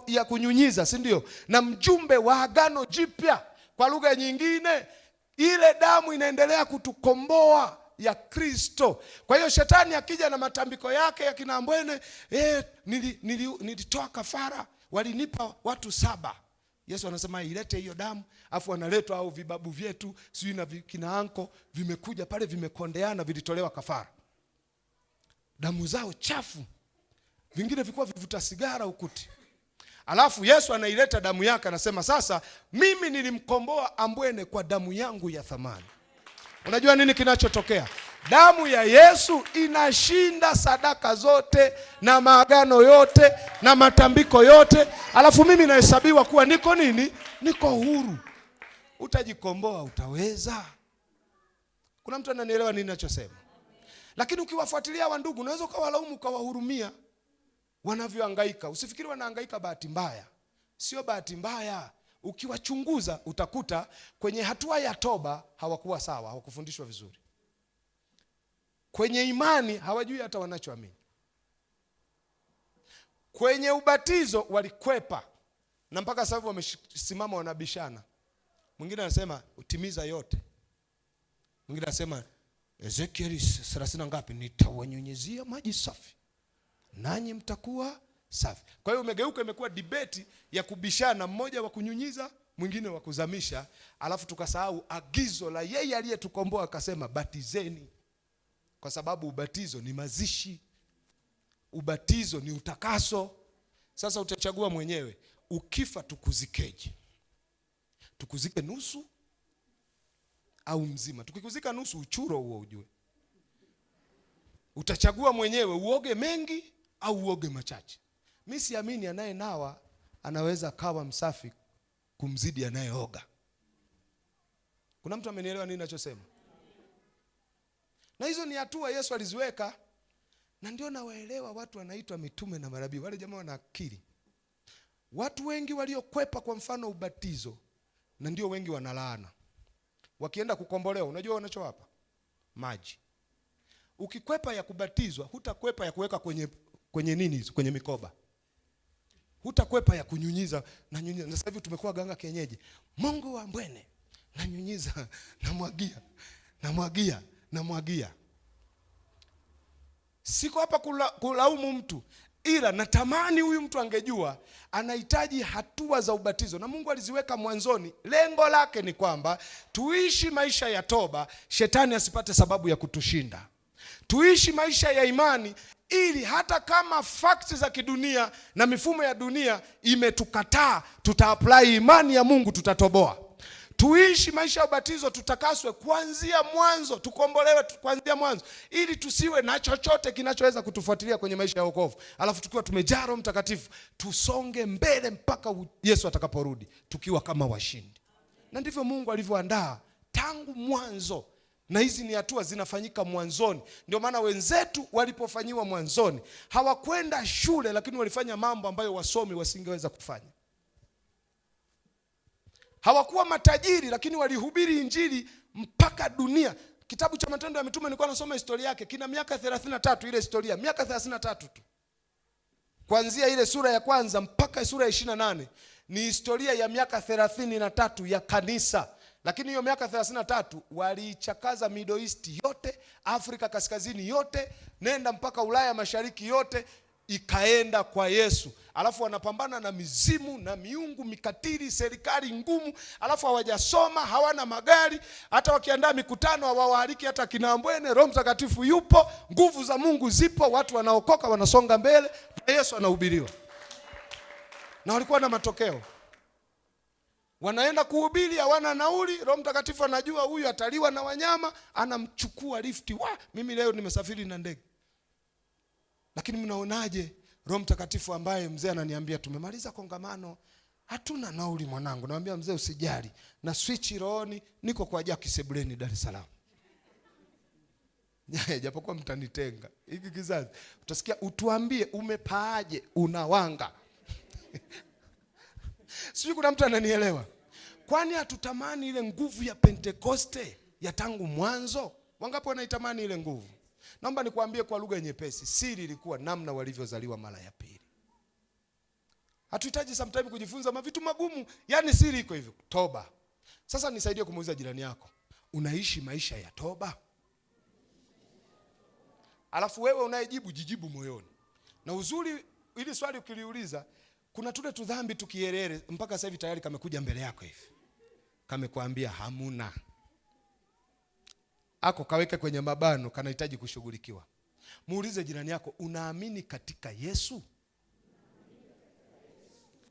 ya kunyunyiza, si ndio? Na mjumbe wa agano jipya. Kwa lugha nyingine, ile damu inaendelea kutukomboa ya Kristo. Kwa hiyo shetani akija na matambiko yake ya kina Ambwene, nilitoa kafara, walinipa watu 7. Yesu anasema ilete hiyo damu, afu analetwa au vibabu vyetu, sio na kina anko vimekuja pale vimekondeana, vilitolewa kafara. Damu zao chafu. Vingine vilikuwa vivuta sigara ukuti. Alafu Yesu anaileta damu yake, anasema sasa mimi nilimkomboa Ambwene kwa damu yangu ya thamani. Unajua nini kinachotokea? Damu ya Yesu inashinda sadaka zote na maagano yote na matambiko yote. Alafu mimi nahesabiwa kuwa niko nini? Niko huru. Utajikomboa, utaweza? Kuna mtu ananielewa nini ninachosema? Lakini ukiwafuatilia wa ndugu, unaweza ukawalaumu, ukawahurumia wanavyohangaika. Usifikiri wanahangaika bahati mbaya. Sio bahati mbaya. Ukiwachunguza utakuta kwenye hatua ya toba hawakuwa sawa, hawakufundishwa vizuri. Kwenye imani hawajui hata wanachoamini. Kwenye ubatizo walikwepa, na mpaka sasa wamesimama wanabishana. Mwingine anasema utimiza yote. Mwingine anasema Ezekiel 30 ngapi, nitawanyunyizia maji safi nanyi mtakuwa safi. Kwa hiyo umegeuka, imekuwa debate ya kubishana, mmoja wa kunyunyiza, mwingine wa kuzamisha. Alafu tukasahau agizo la yeye aliyetukomboa, akasema batizeni. Kwa sababu ubatizo ni mazishi, ubatizo ni utakaso. Sasa utachagua mwenyewe, ukifa tukuzikeje? Tukuzike nusu au mzima? Tukikuzika nusu, uchuro huo ujue. Utachagua mwenyewe, uoge mengi au uoge machache. Mimi siamini anayenawa anaweza kawa msafi kumzidi anayeoga. Kuna mtu amenielewa nini ninachosema? Na hizo ni hatua Yesu aliziweka, na ndio nawaelewa watu wanaitwa mitume na manabii. Wale jamaa wana akili. Watu wengi waliokwepa kwa mfano ubatizo, na ndio wengi wanalaana. Wakienda kukombolewa, unajua wanachowapa? Maji. Ukikwepa ya kubatizwa, hutakwepa ya kuweka kwenye nini, kwenye mikoba. Hutakwepa ya kunyunyiza na nyunyiza. Na sasa hivi tumekuwa ganga kienyeji. Mungu wa Ambwene, na nyunyiza, na mwagia. Siko hapa kulaumu mtu, ila natamani huyu mtu angejua anahitaji hatua za ubatizo, na Mungu aliziweka mwanzoni. Lengo lake ni kwamba tuishi maisha ya toba, shetani asipate sababu ya kutushinda. Tuishi maisha ya imani, ili hata kama facts za kidunia na mifumo ya dunia imetukataa, tutaapply imani ya Mungu, tutatoboa. Tuishi maisha ya ubatizo, tutakaswe kuanzia mwanzo, tukombolewe kuanzia mwanzo, ili tusiwe na chochote kinachoweza kutufuatilia kwenye maisha ya wokovu. Alafu tukiwa tumejaa Roho Mtakatifu, tusonge mbele mpaka Yesu atakaporudi tukiwa kama washindi. Na ndivyo Mungu alivyoandaa tangu mwanzo. Na hizi ni hatua zinafanyika mwanzoni. Ndio maana wenzetu walipofanyiwa mwanzoni, hawakwenda shule, lakini walifanya mambo ambayo wasomi wasingeweza kufanya. Hawakuwa matajiri, lakini walihubiri injili mpaka dunia. Kitabu cha Matendo ya Mitume nilikuwa nasoma historia yake, kina miaka 33 ile historia, miaka 33 tu. Kuanzia ile sura ya kwanza mpaka sura ya 28 ni historia ya miaka 33 ya kanisa. Lakini hiyo miaka 33 waliichakaza Middle East yote, Afrika Kaskazini yote, nenda mpaka Ulaya Mashariki yote, ikaenda kwa Yesu. Alafu wanapambana na mizimu na miungu mikatili, serikali ngumu, alafu hawajasoma, hawana magari, hata wakiandaa mikutano hawawaaliki hata kina Ambwene. Roho Mtakatifu yupo, nguvu za Mungu zipo, watu wanaokoka, wanasonga mbele na Yesu anahubiriwa. Na walikuwa na matokeo. Wanaenda kuhubiri, hawana nauli, Roho Mtakatifu anajua huyu ataliwa na wanyama, anamchukua lifti. Mimi leo nimesafiri na ndege. Lakini mnaonaje Roho Mtakatifu ambaye mzee ananiambia tumemaliza kongamano, hatuna nauli mwanangu. Naambia mzee usijali, na switch rohoni, niko kwa Jaki Sebuleni Dar es Salaam. Japokuwa mtanitenga. Hiki kizazi utasikia utuambie umepaaje, unawanga. Sijui kuna mtu ananielewa. Kwani hatutamani ile nguvu ya Pentekoste ya tangu mwanzo? Wangapi wanaitamani ile nguvu? Naomba nikuambie kwa lugha nyepesi, siri ilikuwa namna walivyozaliwa mara ya pili. Hatuhitaji sometimes kujifunza mavitu magumu, yani siri iko hivyo, toba. Sasa nisaidie kumuuliza jirani yako, unaishi maisha ya toba? Alafu wewe unayejibu jijibu moyoni. Na uzuri ili swali ukiliuliza, kuna tule tu dhambi tukierere mpaka sasa hivi tayari kamekuja mbele yako hivi. Kamekuambia hamuna. Ako kaweke kwenye mabano, kanahitaji kushughulikiwa. Muulize jirani yako, unaamini katika Yesu?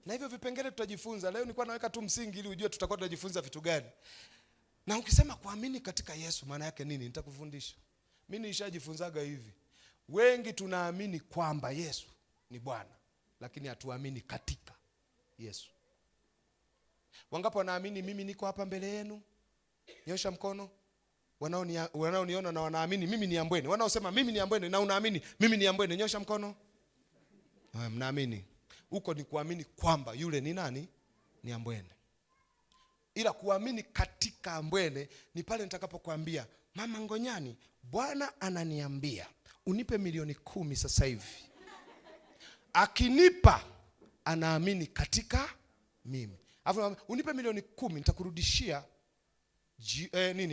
Na hivyo vipengele tutajifunza. Leo nilikuwa naweka tu msingi ili ujue tutakuwa tunajifunza vitu gani. Na ukisema kuamini katika Yesu maana yake nini? Nitakufundisha. Mimi nishajifunzaga hivi. Wengi tunaamini kwamba Yesu ni Bwana, lakini hatuamini katika Yesu. Wangapi wanaamini mimi niko hapa mbele yenu? Nyosha mkono. Wanaoniona na wanaamini mimi ni Ambwene. Wanaosema mimi ni Ambwene na unaamini mimi ni Ambwene, nyosha mkono. Mnaamini. Huko ni kuamini kwamba yule ni nani? Ni Ambwene. Ila kuamini katika Ambwene ni pale nitakapokuambia, Mama Ngonyani, Bwana ananiambia unipe milioni 10 sasa hivi. Akinipa anaamini katika mimi. Alafu unipe milioni 10 nitakurudishia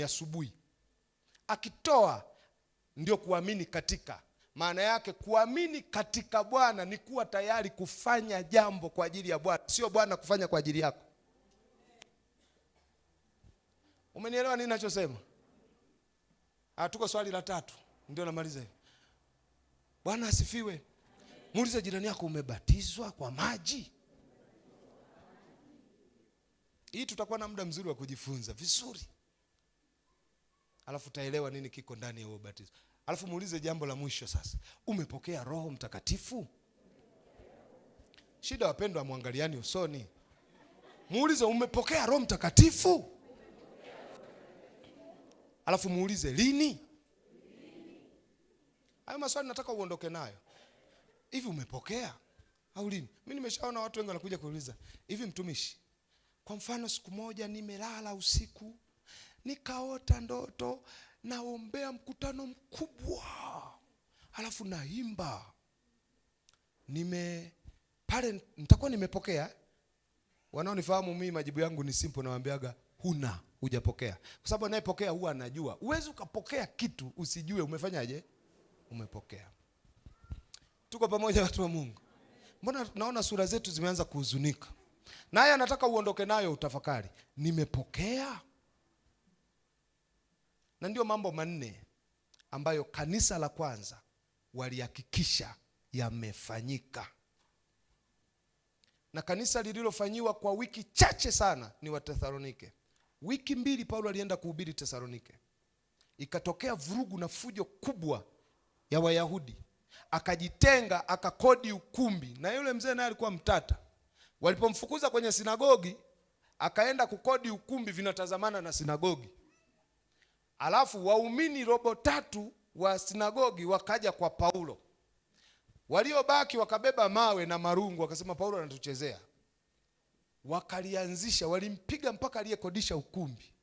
asubuhi. Akitoa ndio kuamini katika. Maana yake kuamini katika Bwana ni kuwa tayari kufanya jambo kwa ajili ya Bwana, sio Bwana kufanya kwa ajili yako. Umenielewa nini ninachosema? Tuko swali la 3 ndio namaliza hivi. Bwana asifiwe. Muulize jirani yako, umebatizwa kwa maji? Hii tutakuwa na muda mzuri wa kujifunza vizuri. Alafu taelewa nini kiko ndani ya ubatizo. Alafu muulize jambo la mwisho sasa. Umepokea Roho Mtakatifu? Shida wapendwa, muangaliani usoni. Muulize umepokea Roho Mtakatifu? Alafu muulize lini? Hayo maswali nataka uondoke nayo. Hivi umepokea au lini? Mimi nimeshaona watu wengi wanakuja kuuliza, hivi mtumishi, kwa mfano siku moja nimelala usiku, nikaota ndoto naombea mkutano mkubwa, alafu naimba, pale nitakuwa nimepokea? Wanaonifahamu mimi majibu yangu ni simple, nawaambiaga hujapokea. Kwa sababu anayepokea huwa anajua. Huwezi ukapokea kitu usijue umefanyaje, umepokea. Tuko pamoja watu wa Mungu? Mbona naona sura zetu zimeanza kuhuzunika? Naye anataka uondoke nayo utafakari, nimepokea? Na ndio mambo 4 ambayo kanisa la kwanza walihakikisha yamefanyika. Na kanisa lililofanyiwa kwa wiki chache sana ni wa Tesalonike. Wiki 2 Paulo alienda kuhubiri Tesalonike. Ikatokea vurugu na fujo kubwa ya Wayahudi. Akajitenga, akakodi ukumbi. Na yule mzee naye alikuwa mtata. Walipomfukuza kwenye sinagogi, akaenda kukodi ukumbi vinatazamana na sinagogi. Alafu waumini 3/4 wa sinagogi wakaja kwa Paulo. Waliobaki wakabeba mawe na marungu, wakasema Paulo anatuchezea. Wakalianzisha, walimpiga mpaka aliyekodisha ukumbi.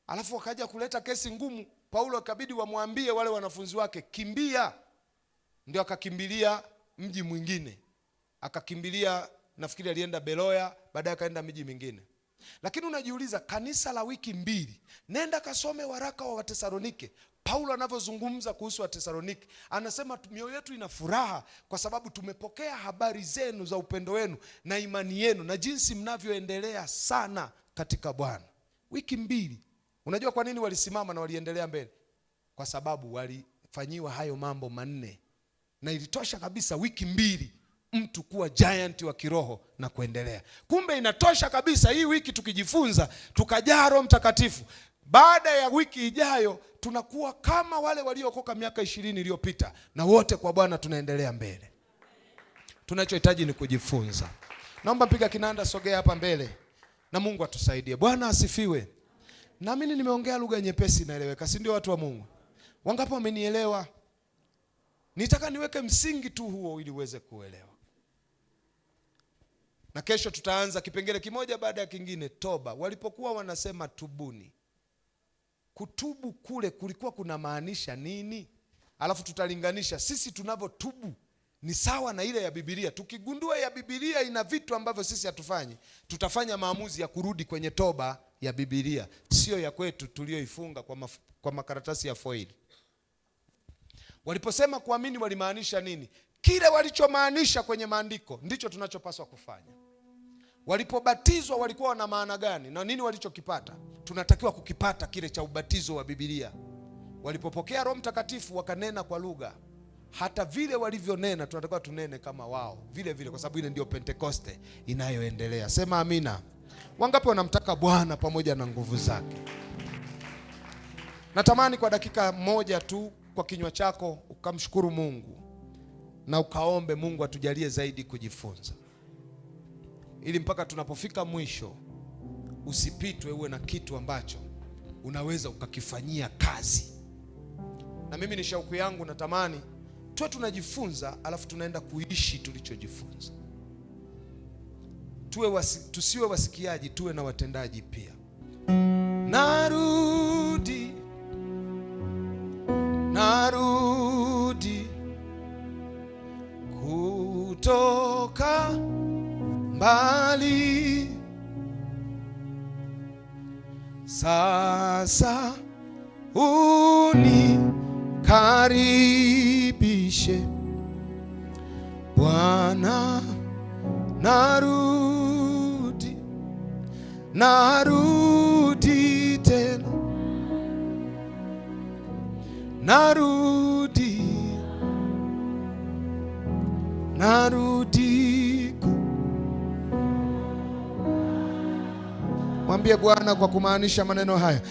Alafu wakaja kuleta kesi ngumu. Paulo akabidi wamwambie wale wanafunzi wake, kimbia. Ndio akakimbilia mji mwingine. Akakimbilia, nafikiri alienda Beloya, baadaye akaenda miji mingine. Lakini unajiuliza, kanisa la wiki mbili, nenda kasome waraka wa Watesalonike. Paulo anavyozungumza kuhusu Watesalonike, anasema mioyo yetu ina furaha kwa sababu tumepokea habari zenu za upendo wenu na imani yenu na jinsi mnavyoendelea sana katika Bwana. Wiki mbili. Unajua kwa nini walisimama na waliendelea mbele? Kwa sababu walifanyiwa hayo mambo manne. Na ilitosha kabisa wiki mbili mtu kuwa giant wa kiroho na kuendelea. Kumbe inatosha kabisa hii wiki tukijifunza, tukajaa Roho Mtakatifu. Baada ya wiki ijayo tunakuwa kama wale waliokoka miaka 20 iliyopita, na wote kwa Bwana tunaendelea mbele. Tunachohitaji ni kujifunza. Naomba mpiga kinanda sogea hapa mbele na Mungu atusaidie. Bwana asifiwe. Naamini nimeongea lugha nyepesi naeleweka, si ndio watu wa Mungu? Wangapi wamenielewa? Nitaka niweke msingi tu huo ili uweze kuelewa. Na kesho tutaanza kipengele kimoja baada ya kingine, toba. Walipokuwa wanasema tubuni, kutubu kule kulikuwa kuna maanisha nini? Alafu tutalinganisha sisi tunavyotubu ni sawa na ile ya Biblia. Tukigundua ya Biblia ina vitu ambavyo sisi hatufanyi, tutafanya maamuzi ya kurudi kwenye toba ya Biblia, sio ya kwetu tulioifunga kwa makaratasi ya foil. Waliposema kuamini walimaanisha nini? Kile walichomaanisha kwenye maandiko ndicho tunachopaswa kufanya. Walipobatizwa walikuwa na maana gani na nini walichokipata? Tunatakiwa kukipata kile cha ubatizo wa Biblia. Walipopokea Roho Mtakatifu wakanena kwa lugha. Hata vile walivyonena tunatakiwa tunene kama wao vile vile, kwa sababu ile ndio Pentekoste inayoendelea. Sema amina. Wangapi wanamtaka Bwana pamoja na nguvu zake? Natamani kwa dakika moja tu kwa kinywa chako ukamshukuru Mungu na ukaombe Mungu atujalie zaidi kujifunza, ili mpaka tunapofika mwisho usipitwe, uwe na kitu ambacho unaweza ukakifanyia kazi. Na mimi ni shauku yangu, natamani tuwe tunajifunza alafu tunaenda kuishi tulichojifunza. Tusiwe wasikiaji, tuwe na watendaji pia. Narudi kutoka mbali, sasa unikaribishe Bwana. Narudi tena, narudi mwambie Bwana kwa kumaanisha maneno haya.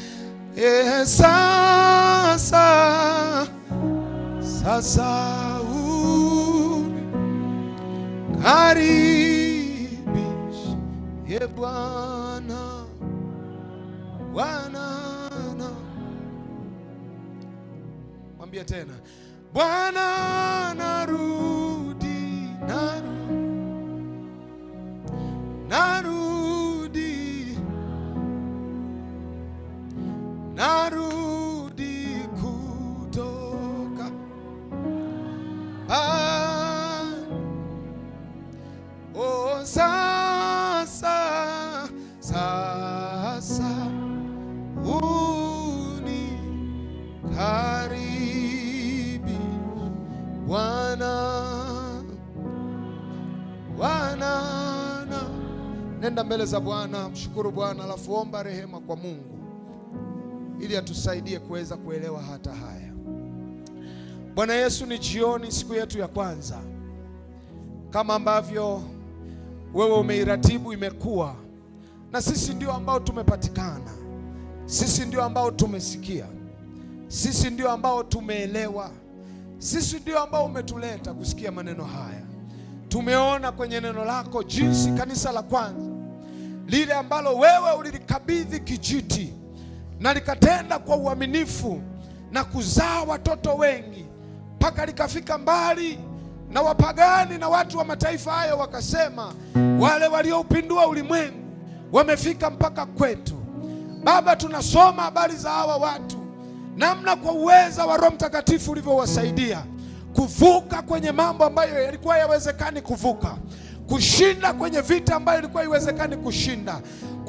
Sasa unikaribishe Bwana. Mwambie tena, Bwana narudi kutoka sasa unikaribishe Bwana. Nenda mbele za Bwana, mshukuru Bwana, alafu omba rehema kwa Mungu ili atusaidie kuweza kuelewa hata haya. Bwana Yesu, ni jioni, siku yetu ya kwanza, kama ambavyo wewe umeiratibu imekuwa, na sisi ndio ambao tumepatikana, sisi ndio ambao tumesikia, sisi ndio ambao tumeelewa, sisi ndio ambao umetuleta kusikia maneno haya. Tumeona kwenye neno lako jinsi kanisa la kwanza lile ambalo wewe ulilikabidhi kijiti na likatenda kwa uaminifu na kuzaa watoto wengi mpaka likafika mbali, na wapagani na watu wa mataifa hayo wakasema, wale walioupindua ulimwengu wamefika mpaka kwetu. Baba, tunasoma habari za hawa watu, namna kwa uweza wa Roho Mtakatifu ulivyowasaidia kuvuka kwenye mambo ambayo yalikuwa yawezekani kuvuka, kushinda kwenye vita ambayo ilikuwa iwezekani kushinda,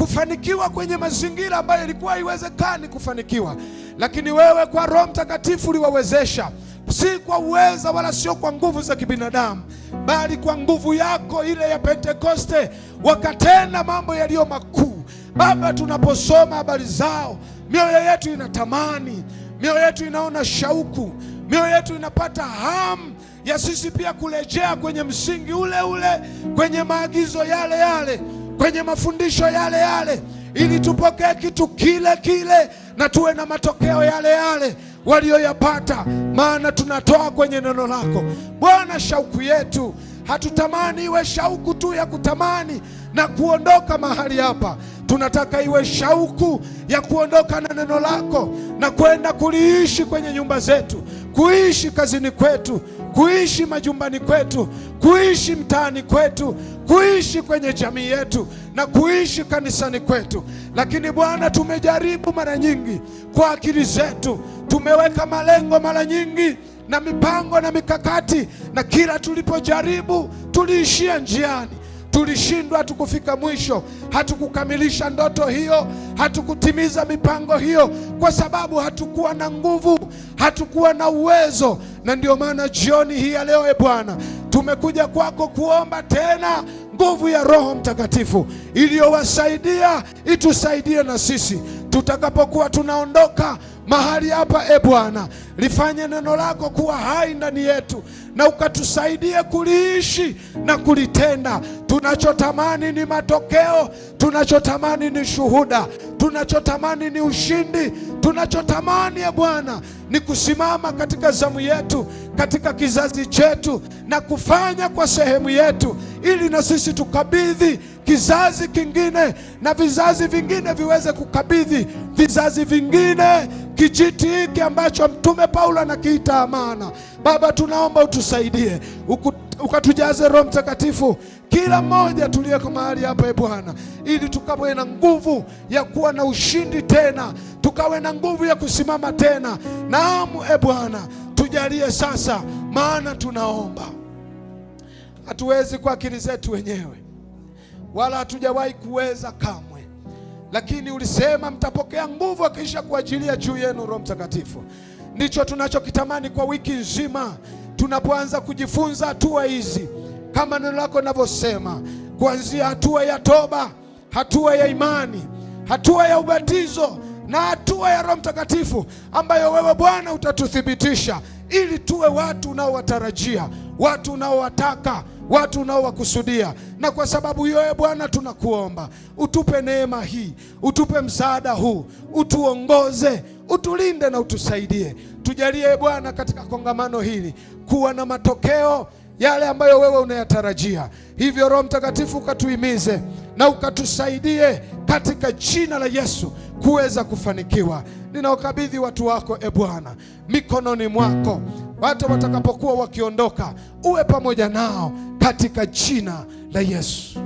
kufanikiwa kwenye mazingira ambayo ilikuwa haiwezekani kufanikiwa, lakini wewe kwa Roho Mtakatifu uliwawezesha, si kwa uweza wala sio kwa nguvu za kibinadamu, bali kwa nguvu yako ile ya Pentekoste, wakatenda mambo yaliyo makuu. Baba, tunaposoma habari zao, mioyo yetu inatamani, mioyo yetu inaona shauku, mioyo yetu inapata hamu ya sisi pia kurejea kwenye msingi ule ule, kwenye maagizo yale yale, kwenye mafundisho yale yale, ili tupokee kitu kile kile na tuwe na matokeo yale yale walioyapata, maana tunatoa kwenye neno lako. Bwana, shauku yetu hatutamani iwe shauku tu ya kutamani na kuondoka mahali hapa. Tunataka iwe shauku ya kuondoka na neno lako na kwenda kuliishi kwenye nyumba zetu, kuishi kazini kwetu, kuishi majumbani kwetu, kuishi mtaani kwetu, kuishi kwenye jamii yetu na kuishi kanisani kwetu. Lakini Bwana, tumejaribu mara nyingi kwa akili zetu, tumeweka malengo mara nyingi na mipango na mikakati, na kila tulipojaribu tuliishia njiani. Tulishindwa, hatukufika mwisho, hatukukamilisha ndoto hiyo, hatukutimiza mipango hiyo, kwa sababu hatukuwa na nguvu, hatukuwa na uwezo. Na ndio maana jioni hii ya leo, Bwana, tumekuja kwako kuomba tena nguvu ya Roho Mtakatifu iliyowasaidia itusaidie na sisi tutakapokuwa tunaondoka mahali hapa. Bwana, lifanye neno lako kuwa hai ndani yetu na ukatusaidie kuliishi na kulitenda. Tunachotamani ni matokeo, tunachotamani ni shuhuda, tunachotamani ni ushindi, tunachotamani Bwana ni kusimama katika zamu yetu, katika kizazi chetu, na kufanya kwa sehemu yetu, ili na sisi tukabidhi kizazi kingine na vizazi vingine viweze kukabidhi vizazi vingine kijiti hiki ambacho Mtume Paulo anakiita amana. Baba, tunaomba utusaidie, ukatujaze Roho Mtakatifu kila mmoja tuliyeko mahali hapa Bwana, ili tukawe na nguvu ya kuwa na ushindi tena, tukawe na nguvu ya kusimama tena. Naam Bwana, tujalie sasa, maana tunaomba. Hatuwezi kwa akili zetu wenyewe, wala hatujawahi kuweza kamwe, lakini ulisema mtapokea nguvu akiisha kuajilia juu yenu Roho Mtakatifu. Ndicho tunachokitamani kwa wiki nzima, tunapoanza kujifunza hatua hizi, kama neno lako linavyosema, kuanzia hatua ya toba, hatua ya imani, hatua ya ubatizo na hatua ya Roho Mtakatifu, ambayo wewe Bwana utatuthibitisha, ili tuwe watu unaowatarajia, watu unaowataka, watu unaowakusudia. Na kwa sababu hiyo Bwana, tunakuomba utupe neema hii, utupe msaada huu, utuongoze, utulinde na utusaidie. Tujalie Bwana katika kongamano hili kuwa na matokeo yale ambayo wewe unayatarajia. Hivyo Roho Mtakatifu ukatuhimize na ukatusaidie katika jina la Yesu kuweza kufanikiwa. Ninaokabidhi watu wako Bwana mikononi mwako, watu watakapokuwa wakiondoka uwe pamoja nao katika jina la Yesu.